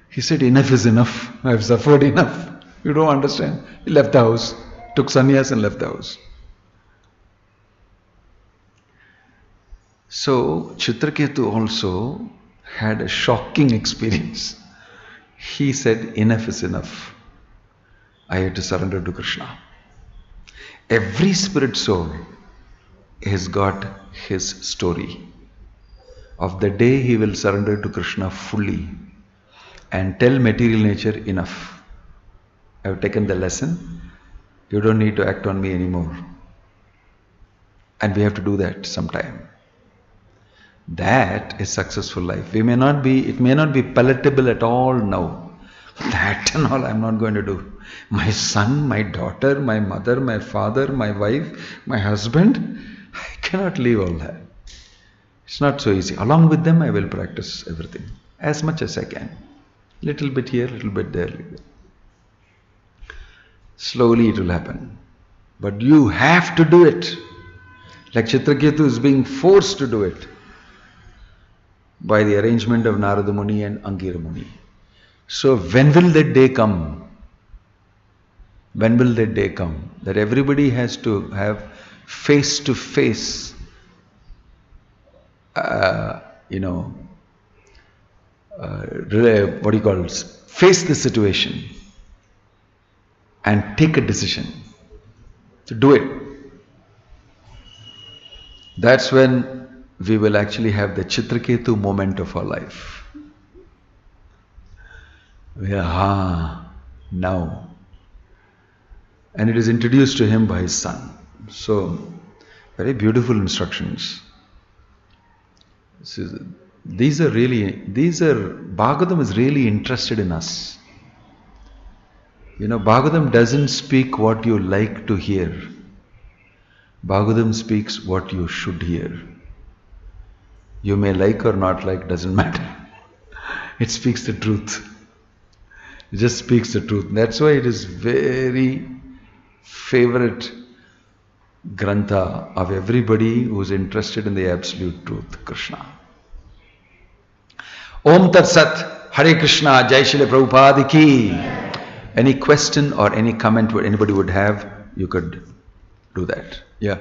He said, enough is enough. I have suffered enough. You don't understand. He left the house, took sannyas and left the house. So Chitraketu also had a shocking experience. He said, enough is enough. I had to surrender to Krishna. Every spirit soul has got his story of the day he will surrender to Krishna fully and tell material nature, enough. I have taken the lesson. You don't need to act on me anymore. And we have to do that sometime. That is successful life. It may not be palatable at all now. That and all I'm not going to do. My son, my daughter, my mother, my father, my wife, my husband, I cannot leave all that. It's not so easy. Along with them, I will practice everything as much as I can. Little bit here, little bit there. Slowly it will happen. But you have to do it. Like Chitraketu is being forced to do it by the arrangement of Narada Muni and Angira Muni. So when will that day come? When will that day come? That everybody has to have face-to-face, face the situation and take a decision to do it. That's when we will actually have the Chitraketu moment of our life. Now. And it is introduced to him by his son. So, very beautiful instructions. Bhagavatam is really interested in us. Bhagavatam doesn't speak what you like to hear. Bhagavatam speaks what you should hear. You may like or not like, doesn't matter. It speaks the truth. It just speaks the truth. That's why it is very favorite grantha of everybody who is interested in the absolute truth, Krishna. Om Tat Sat, Hare Krishna, Jai Shri Prabhupada ki. Any question or any comment anybody would have, you could do that. Yeah.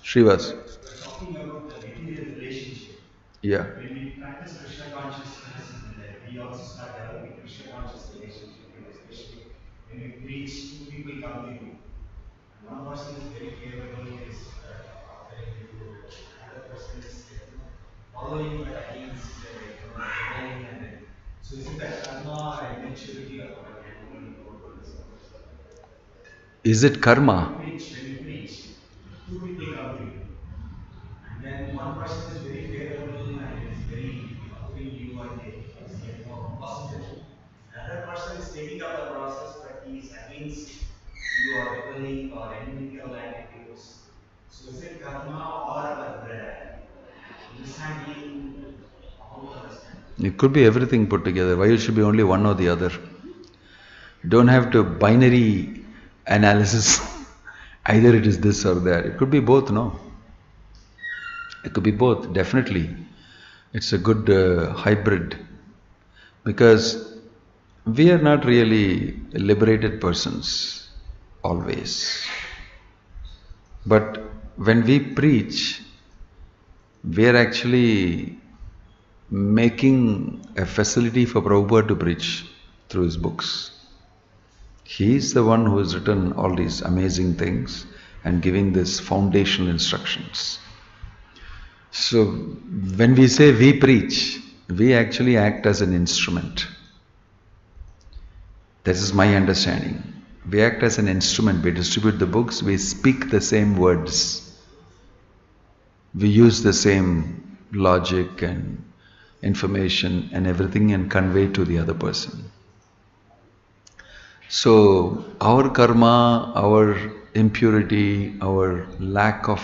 Srivas. Talking about the material relationship. Yeah. When we practice Krishna consciousness, we also start developing Krishna conscious relationship. Especially when you preach, two people come to you. One person is very favorable, is offering you, another person is following but against, rebelling. So is it that karma or immaturity or what? Is it karma? When you preach, two people come to you. And then one person is very favorable and is very offering you and is positive. Another person is taking up the process but he is against you or rebelling or inimical attitudes. So is it karma or understanding? How to understand? It could be everything put together. Why it should be only one or the other? You don't have to binary analysis. Either it is this or that. It could be both, no? It could be both, definitely. It's a good hybrid. Because we are not really liberated persons, always. But when we preach, we are actually making a facility for Prabhupada to preach through his books. He is the one who has written all these amazing things and giving these foundational instructions. So when we say we preach, we actually act as an instrument. This is my understanding. We act as an instrument. We distribute the books. We speak the same words. We use the same logic and information and everything and convey to the other person. So our karma, our impurity, our lack of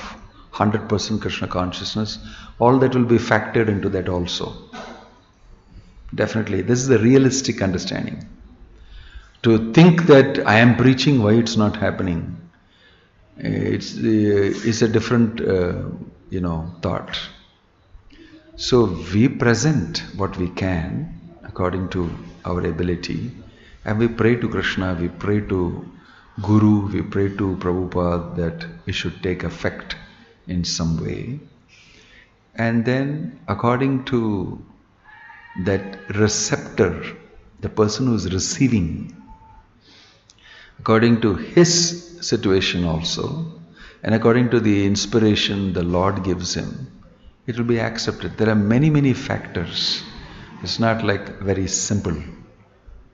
100% Krishna consciousness, all that will be factored into that also. Definitely, this is the realistic understanding. To think that I am preaching, why it's not happening, it's a different thought. So we present what we can according to our ability, and we pray to Krishna, we pray to Guru, we pray to Prabhupada that it should take effect in some way. And then according to that receptor, the person who is receiving, according to his situation also, and according to the inspiration the Lord gives him, it will be accepted. There are many, many factors. It's not like very simple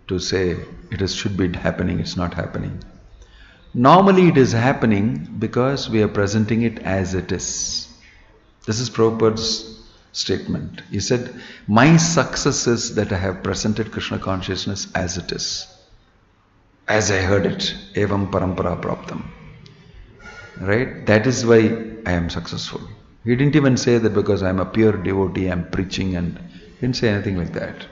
to say should be happening, it's not happening. Normally it is happening because we are presenting it as it is. This is Prabhupada's statement. He said, my success is that I have presented Krishna consciousness as it is. As I heard it, evam parampara praptam. Right? That is why I am successful. He didn't even say that because I am a pure devotee, I am preaching, and he didn't say anything like that.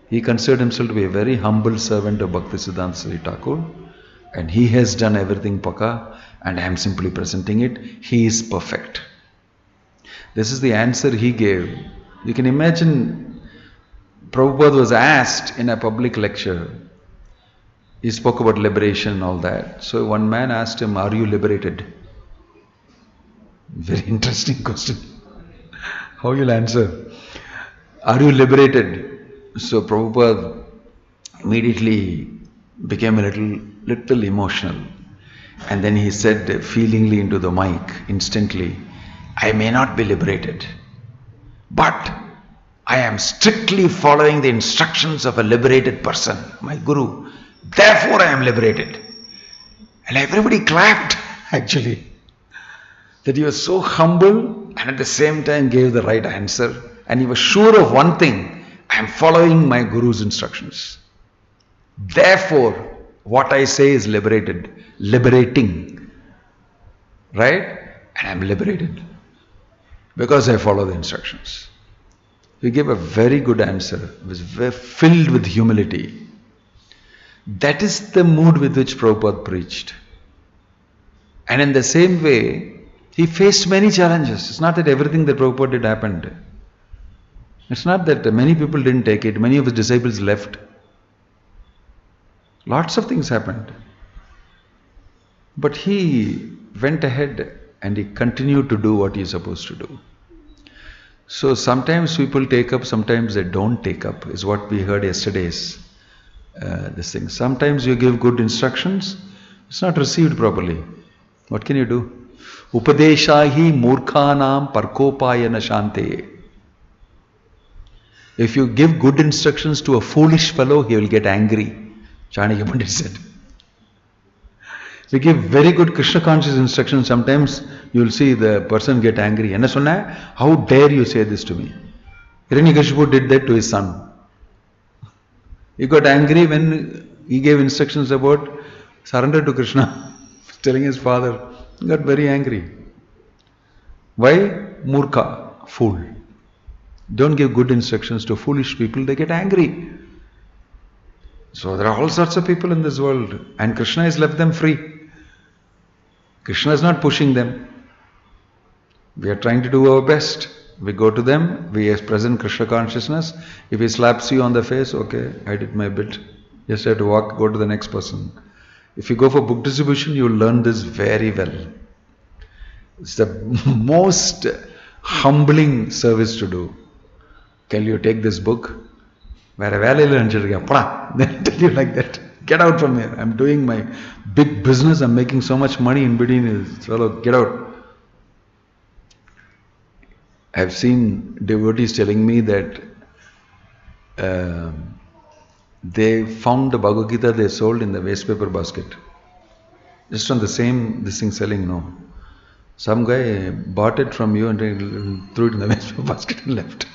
He considered himself to be a very humble servant of Bhaktisiddhanta Saraswati Thakur, and he has done everything paka, and I am simply presenting it. He is perfect. This is the answer he gave. You can imagine Prabhupada was asked in a public lecture. He spoke about liberation and all that. So one man asked him, are you liberated? Very interesting question. How you'll answer? Are you liberated? So Prabhupada immediately became a little emotional. And then he said feelingly into the mic, instantly, I may not be liberated, but I am strictly following the instructions of a liberated person, my Guru. Therefore I am liberated. And everybody clapped, actually. That he was so humble and at the same time gave the right answer. And he was sure of one thing, I am following my Guru's instructions. Therefore, what I say is liberating. Right? And I am liberated. Because I follow the instructions. He gave a very good answer. It was filled with humility. That is the mood with which Prabhupada preached. And in the same way, he faced many challenges. It's not that everything that Prabhupada did happened. It's not that many people didn't take it. Many of his disciples left. Lots of things happened. But he went ahead and he continued to do what he is supposed to do. So sometimes people take up, sometimes they don't take up, is what we heard yesterday's this thing. Sometimes you give good instructions, it's not received properly. What can you do? Upadeshahi murkhanam parkopayana shante. If you give good instructions to a foolish fellow, he will get angry. Chanakya Pandit said. If you give very good Krishna conscious instructions, sometimes you will see the person get angry. Enna sonna? How dare you say this to me? Hiranyakashipu did that to his son. He got angry when he gave instructions about surrender to Krishna, telling his father. He got very angry. Why? Murkha, fool. Don't give good instructions to foolish people, they get angry. So there are all sorts of people in this world, and Krishna has left them free. Krishna is not pushing them. We are trying to do our best. We go to them, we present Krishna consciousness. If he slaps you on the face, okay, I did my bit. Just have to walk, go to the next person. If you go for book distribution, you will learn this very well. It's the most humbling service to do. Can you take this book? They'll tell you like that. Get out from here. I'm doing my big business. I'm making so much money in between. So get out. I've seen devotees telling me that they found the Bhagavad Gita they sold in the waste paper basket. Just on the same, this thing selling, no. Some guy bought it from you and threw it in the waste paper basket and left.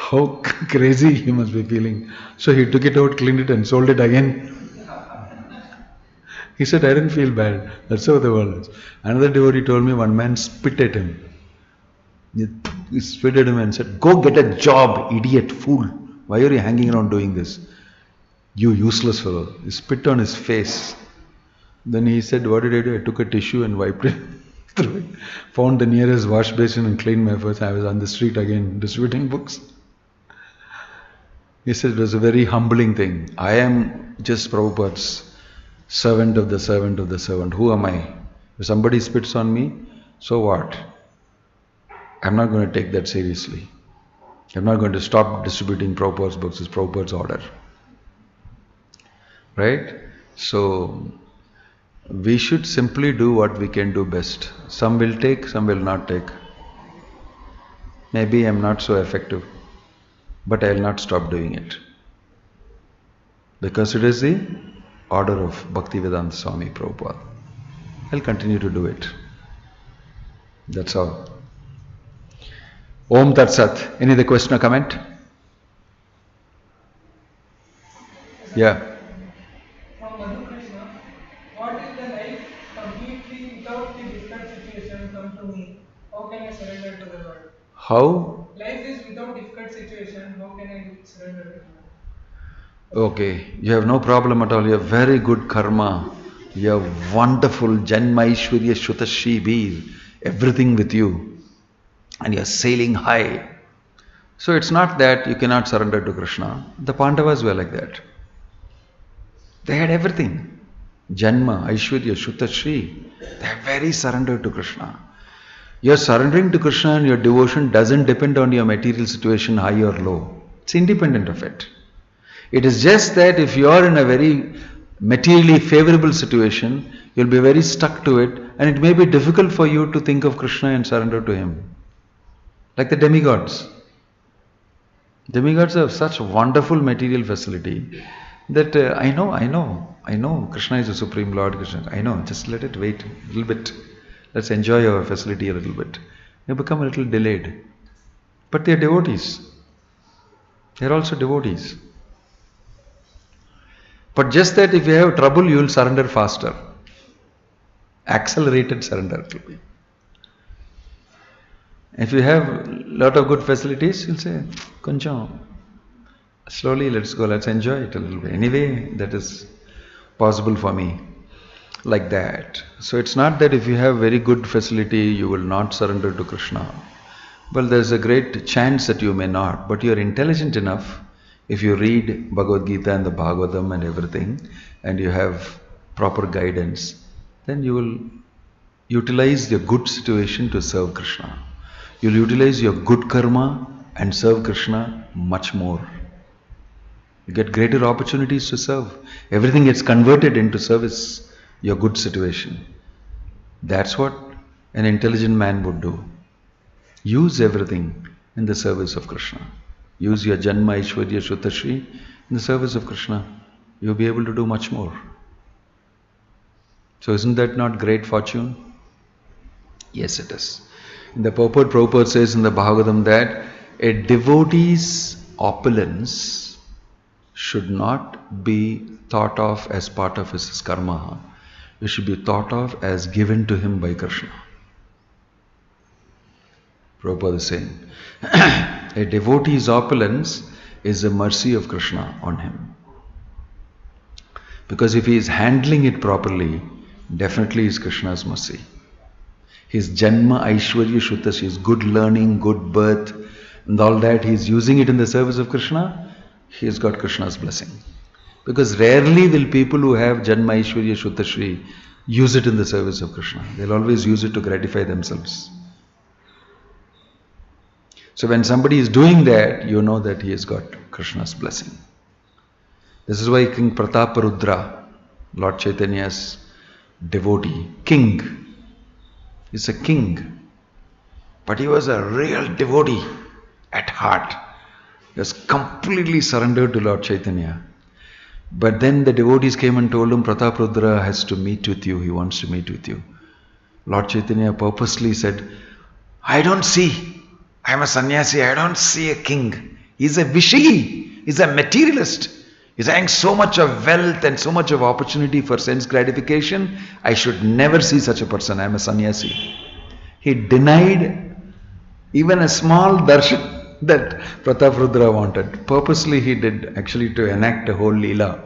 How crazy he must be feeling. So he took it out, cleaned it and sold it again. He said, I didn't feel bad. That's how the world is. Another devotee told me one man spit at him. He spit at him and said, go get a job, idiot, fool. Why are you hanging around doing this? You useless fellow. He spit on his face. Then he said, what did I do? I took a tissue and wiped it through it. Found the nearest wash basin and cleaned my face. I was on the street again distributing books. He said it was a very humbling thing. I am just Prabhupada's servant of the servant of the servant. Who am I? If somebody spits on me, so what? I'm not going to take that seriously. I'm not going to stop distributing Prabhupada's books. It's Prabhupada's order. Right? So, we should simply do what we can do best. Some will take, some will not take. Maybe I'm not so effective, but I will not stop doing it. Because it is the order of Bhaktivedanta Swami Prabhupada. I'll continue to do it. That's all. Om Tat Sat. Any other question or comment? Yeah. From Madhu Krishna, what is the life completely without the difficult situation come to me? How can I surrender to the Lord? How? Life is without difficult situation. How can I surrender to the Lord? Okay, you have no problem at all. You have very good karma. You have wonderful Janma Aishwarya Shutashi Veer. Everything with you. And you are sailing high. So it's not that you cannot surrender to Krishna. The Pandavas were like that. They had everything. Janma, Aishwarya, Shutashi. They are very surrendered to Krishna. Your surrendering to Krishna and your devotion doesn't depend on your material situation, high or low. It's independent of it. It is just that if you are in a very materially favorable situation, you'll be very stuck to it, and it may be difficult for you to think of Krishna and surrender to Him. Like the demigods. Demigods have such wonderful material facility that I know Krishna is the Supreme Lord. Krishna, I know, just let it wait a little bit. Let's enjoy our facility a little bit. They become a little delayed. But they are devotees. They are also devotees. But just that if you have trouble, you will surrender faster. Accelerated surrender it will be. If you have a lot of good facilities, you'll say, Koncham, slowly let's go, let's enjoy it a little bit. Anyway, that is possible for me. Like that. So it's not that if you have very good facility, you will not surrender to Krishna. Well, there's a great chance that you may not, but you're intelligent enough. If you read Bhagavad Gita and the Bhagavatam and everything, and you have proper guidance, then you will utilize your good situation to serve Krishna. You'll utilize your good karma and serve Krishna much more. You get greater opportunities to serve. Everything gets converted into service, your good situation. That's what an intelligent man would do. Use everything in the service of Krishna. Use your Janma, Aishwarya, Shutashi in the service of Krishna. You'll be able to do much more. So isn't that not great fortune? Yes, it is. In the purport, Prabhupada says in the Bhagavatam that a devotee's opulence should not be thought of as part of his karma. It should be thought of as given to him by Krishna. Prabhupada is saying, a devotee's opulence is the mercy of Krishna on him. Because if he is handling it properly, definitely is Krishna's mercy. His Janma, Aishwarya, Shutashi, his good learning, good birth, and all that, he is using it in the service of Krishna, he has got Krishna's blessing. Because rarely will people who have Janma, Aishwarya, Shutashi use it in the service of Krishna. They'll always use it to gratify themselves. So when somebody is doing that, you know that he has got Krishna's blessing. This is why King Prataparudra, Lord Chaitanya's devotee, king, is a king. But he was a real devotee at heart. He was completely surrendered to Lord Chaitanya. But then the devotees came and told him, Prataparudra has to meet with you. He wants to meet with you. Lord Chaitanya purposely said, I don't see. I am a sannyasi. I don't see a king. He's a Vishi. He's a materialist. He's having so much of wealth and so much of opportunity for sense gratification. I should never see such a person. I am a sannyasi. He denied even a small darshan that Prataprudra wanted. Purposely he did, actually, to enact a whole leela.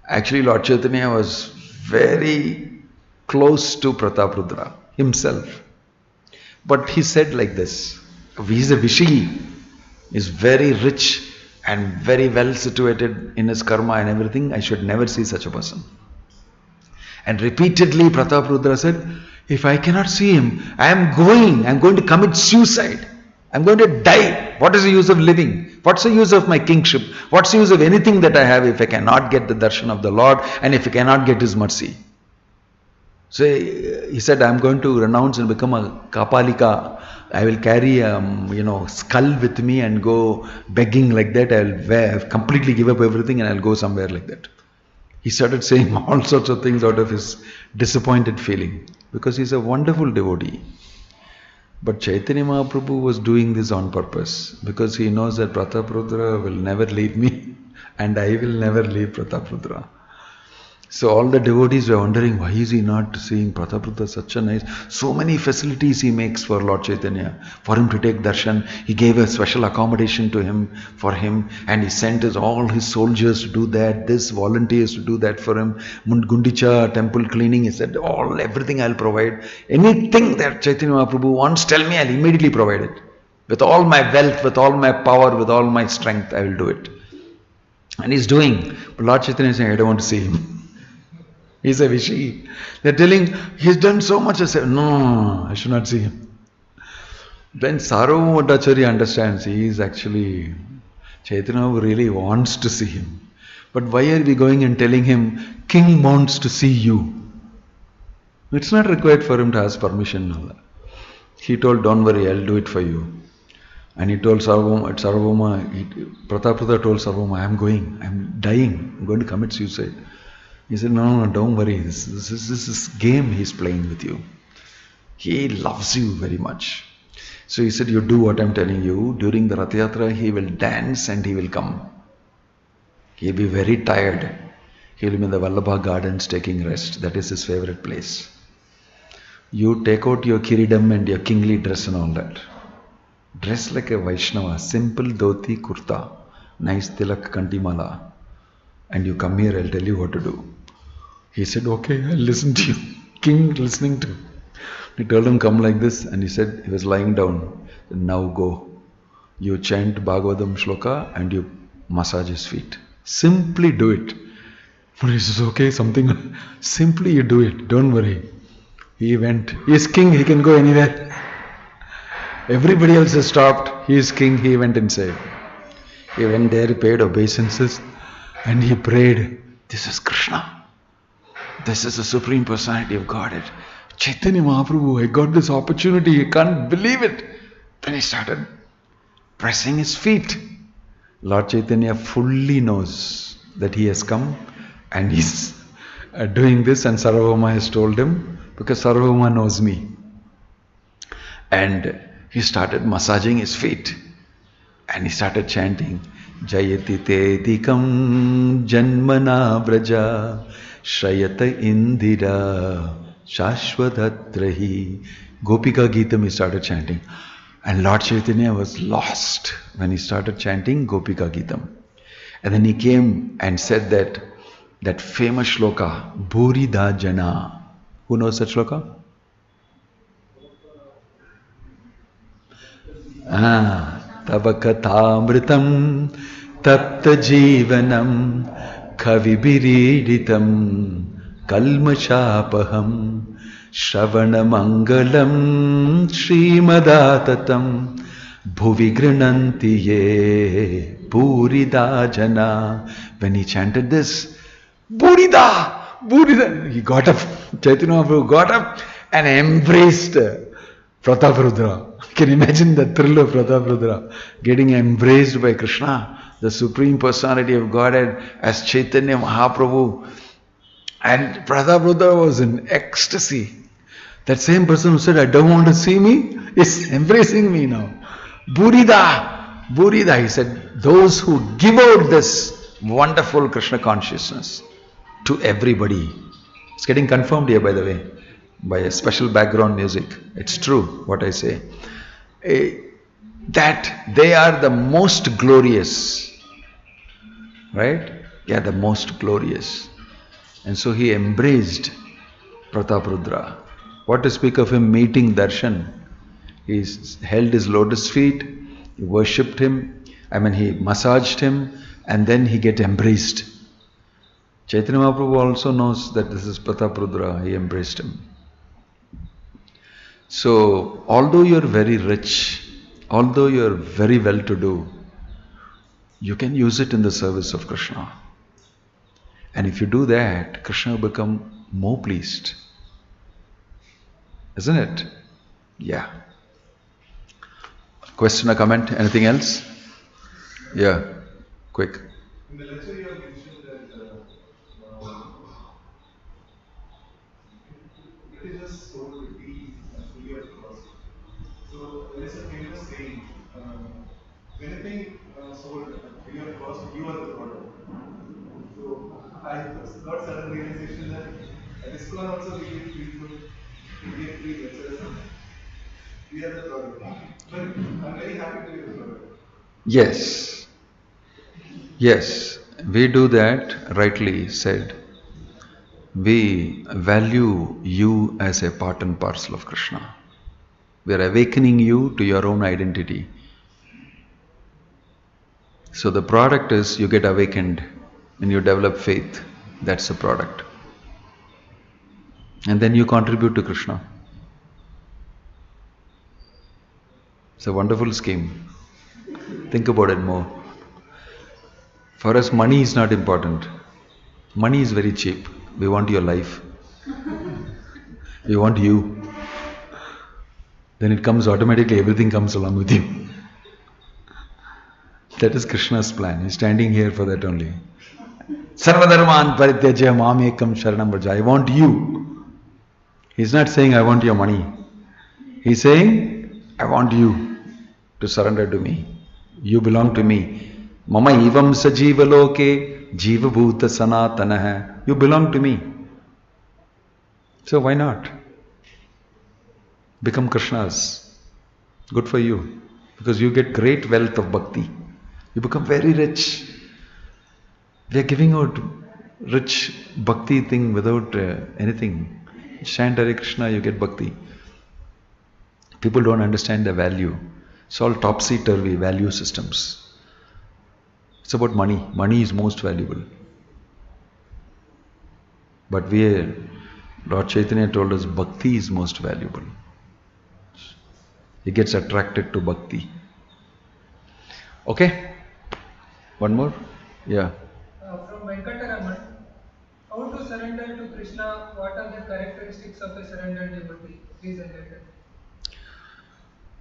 Actually Lord Chaitanya was very close to Prataprudra himself. But he said like this, he's a Vishi, he's very rich and very well situated in his karma and everything. I should never see such a person. And repeatedly Prataprudra said, if I cannot see him, I am going to commit suicide. I'm going to die. What is the use of living? What's the use of my kingship? What's the use of anything that I have if I cannot get the darshan of the Lord and if I cannot get his mercy? So he said, I'm going to renounce and become a kapalika. I will carry a skull with me and go begging like that. I'll completely give up everything and I'll go somewhere like that. He started saying all sorts of things out of his disappointed feeling, because he's a wonderful devotee. But Chaitanya Mahaprabhu was doing this on purpose, because he knows that Prataprudra will never leave me and I will never leave Prataprudra. So all the devotees were wondering, why is he not seeing Prataprudra, such a nice, so many facilities he makes for Lord Chaitanya, for him to take darshan. He gave a special accommodation to him, for him, and he sent all his soldiers to do that, this volunteers to do that for him. Gundicha temple cleaning, he said, everything I'll provide. Anything that Chaitanya Mahaprabhu wants, tell me, I'll immediately provide it. With all my wealth, with all my power, with all my strength, I will do it. And he's doing. But Lord Chaitanya is saying, I don't want to see him. He's a Vishi. They're telling, he's done so much. I say, no, I should not see him. Then Sarvabhauma Bhattacharya understands, he is actually, Chaitanya really wants to see him. But why are we going and telling him, king wants to see you? It's not required for him to ask permission. He told, don't worry, I'll do it for you. And he told Prataprudra told Sarvabhauma, I'm dying, I'm going to commit suicide. He said, no, don't worry, this is game he's playing with you. He loves you very much. So he said, you do what I'm telling you. During the Rath Yatra, he will dance and he will come. He'll be very tired. He'll be in the Vallabha gardens taking rest. That is his favorite place. You take out your kiridam and your kingly dress and all that. Dress like a Vaishnava, simple dhoti kurta, nice tilak kantimala. And you come here, I'll tell you what to do. He said, okay, I'll listen to you. King listening to him. He told him, come like this. And he said, he was lying down. Now go. You chant Bhagavatam shloka and you massage his feet. Simply do it. But he says, okay, something. Simply you do it. Don't worry. He went. He is king. He can go anywhere. Everybody else has stopped. He is king. He went inside. He went there, paid obeisances. And he prayed, this is Krishna. This is the Supreme Personality of Godhead. Chaitanya Mahaprabhu, I got this opportunity. I can't believe it. Then he started pressing his feet. Lord Chaitanya fully knows that he has come and he's doing this, and Sarvabhauma has told him, because Sarvabhauma knows me. And he started massaging his feet. And he started chanting, Jayati te dikam janmana braja Shrayata indira shashwadatrahi. Gopika Geetam he started chanting. And Lord Chaitanya was lost when he started chanting Gopika Geetam. And then he came and said that famous shloka, Bhurida Jana. Who knows that shloka? Tavakatamritam tapta jivanam kavibiriditam kalmashapaham Shravanamangalam Srimadatam Bhuvi Grananti Ye Purida Jana. When he chanted this, Purida, he got up, Chaitanya Mahaprabhu got up and embraced Prataprudra. Can you imagine the thrill of Prataprudra getting embraced by Krishna, the Supreme Personality of Godhead, as Chaitanya Mahaprabhu? And Prataprudra was in ecstasy. That same person who said, I don't want to see me, is embracing me now. Burida! Burida, he said, those who give out this wonderful Krishna consciousness to everybody. It's getting confirmed here, by the way, by a special background music. It's true what I say. That they are the most glorious. Right? Yeah, the most glorious. And so he embraced Prataprudra. What to speak of him meeting Dharshan? He held his lotus feet, he worshipped him, he massaged him, and then he get embraced. Chaitanya Mahaprabhu also knows that this is Prataprudra, he embraced him. So, although you're very rich, although you're very well-to-do, you can use it in the service of Krishna. And if you do that, Krishna will become more pleased. Isn't it? Yeah. Question or comment? Anything else? Yeah. Quick. In the lecture you have mentioned that it is just soul to be fully of cross. So there is a famous saying, anything sold free of cost, you are the product. So I got sudden realization that at ISKCON also we get free food, we get free lectures, we are the product. But I'm very happy to be the product. Yes. Yes. We do that, rightly said. We value you as a part and parcel of Krishna. We are awakening you to your own identity. So the product is you get awakened and you develop faith. That's the product. And then you contribute to Krishna. It's a wonderful scheme. Think about it more. For us, money is not important. Money is very cheap. We want your life. We want you. Then it comes automatically, everything comes along with you. That is Krishna's plan. He's standing here for that only. Sarvadharman parityaja mam ekam sharanam vraja. I want you. He's not saying I want your money. He's saying I want you to surrender to me. You belong to me. Mama evam sajiva loke jiva bhuta sanatanaha. You belong to me. So why not? Become Krishna's. Good for you. Because you get great wealth of bhakti. You become very rich. We are giving out rich bhakti thing without anything. Chant Hare Krishna, you get bhakti. People don't understand the value. It's all topsy-turvy value systems. It's about money. Money is most valuable. But Lord Chaitanya told us bhakti is most valuable. He gets attracted to bhakti. Okay? One more? Yeah. From Venkataraman, how to surrender to Krishna? What are the characteristics of a surrendered devotee? Please enlighten.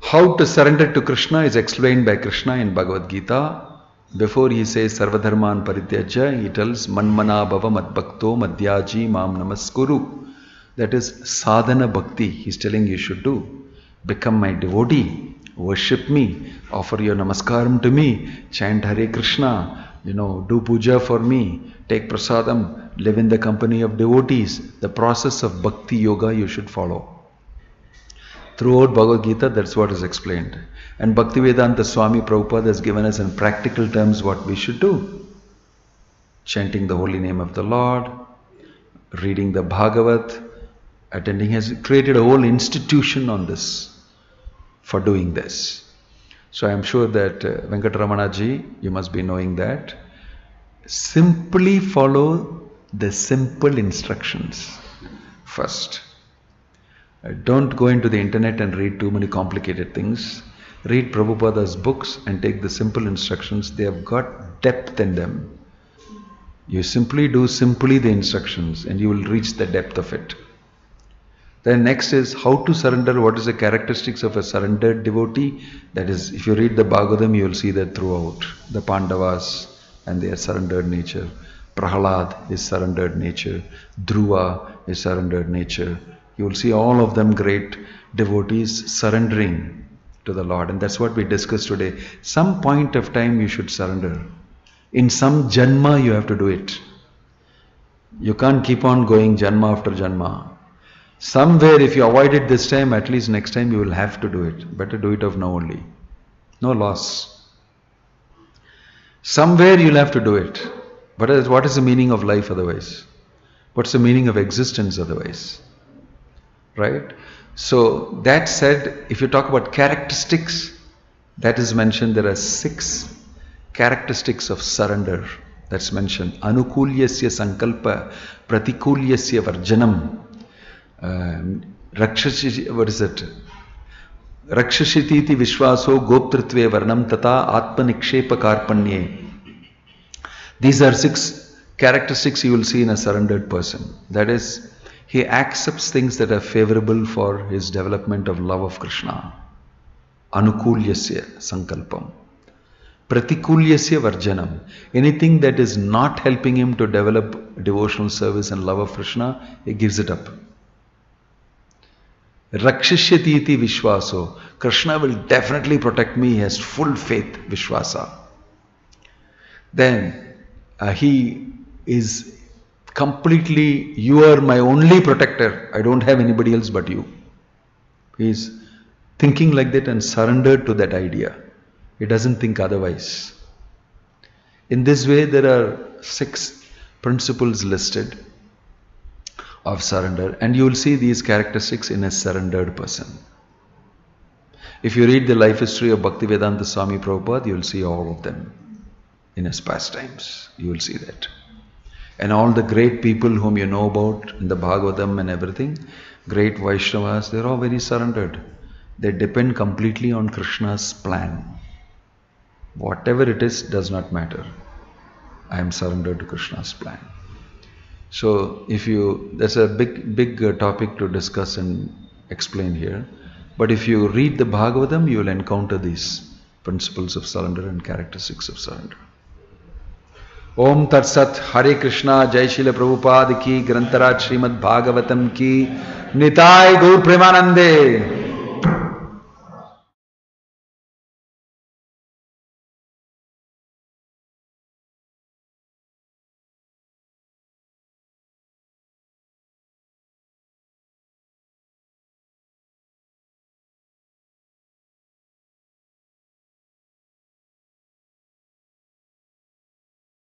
How to surrender to Krishna is explained by Krishna in Bhagavad Gita. Before he says Sarvadharman Parityaja, he tells Manmana Bhava Madbhakto Madhyaji Mam Namaskuru. That is sadhana bhakti. He's telling you should do. Become my devotee. Worship me. Offer your namaskaram to me. Chant Hare Krishna. Do puja for me. Take prasadam. Live in the company of devotees. The process of bhakti yoga you should follow. Throughout Bhagavad Gita, that's what is explained. And Bhaktivedanta Swami Prabhupada has given us in practical terms what we should do. Chanting the holy name of the Lord, reading the Bhagavat, attending, has created a whole institution on this, for doing this. So I am sure that Venkataramana ji, you must be knowing that. Simply follow the simple instructions first. Don't go into the internet and read too many complicated things. Read Prabhupada's books and take the simple instructions. They have got depth in them. You simply do the instructions and you will reach the depth of it. Then next is how to surrender. What is the characteristics of a surrendered devotee? That is, if you read the Bhagavatam, you will see that throughout. The Pandavas and their surrendered nature. Prahalad is surrendered nature. Dhruva is surrendered nature. You will see all of them great devotees surrendering to the Lord. And that's what we discussed today. Some point of time you should surrender. In some janma you have to do it. You can't keep on going janma after janma. Somewhere if you avoid it this time, at least next time you will have to do it. Better do it of now only. No loss. Somewhere you'll have to do it. But what is the meaning of life otherwise? What's the meaning of existence otherwise? Right? So that said, if you talk about characteristics, that is mentioned, there are 6 characteristics of surrender. That's mentioned. Anukulyasya sankalpa, pratikulyasya varjanam. What is it? Rakshashititi vishwaso goptritve varnam tata atmanikshepa karpanye. These are 6 characteristics you will see in a surrendered person. That is, he accepts things that are favorable for his development of love of Krishna. Anukulyasya sankalpam. Pratikulyasya varjanam. Anything that is not helping him to develop devotional service and love of Krishna, he gives it up. Rakshishyatiti vishwaso. Krishna will definitely protect me. He has full faith, vishwasa. Then he is completely, you are my only protector. I don't have anybody else but you. He is thinking like that and surrendered to that idea. He doesn't think otherwise. In this way, there are 6 principles listed of surrender, and you will see these characteristics in a surrendered person. If you read the life history of Bhaktivedanta Swami Prabhupada, you will see all of them in his pastimes. You will see that. And all the great people whom you know about in the Bhagavatam and everything, great Vaishnavas, they are all very surrendered. They depend completely on Krishna's plan. Whatever it is does not matter. I am surrendered to Krishna's plan. So that's a big topic to discuss and explain here. But if you read the Bhagavatam, you will encounter these principles of surrender and characteristics of surrender. Om Tat Sat, Hare Krishna, Jai Srila Prabhupada ki, Grantaraj Srimad Bhagavatam ki, Nitai Gaur Premanande.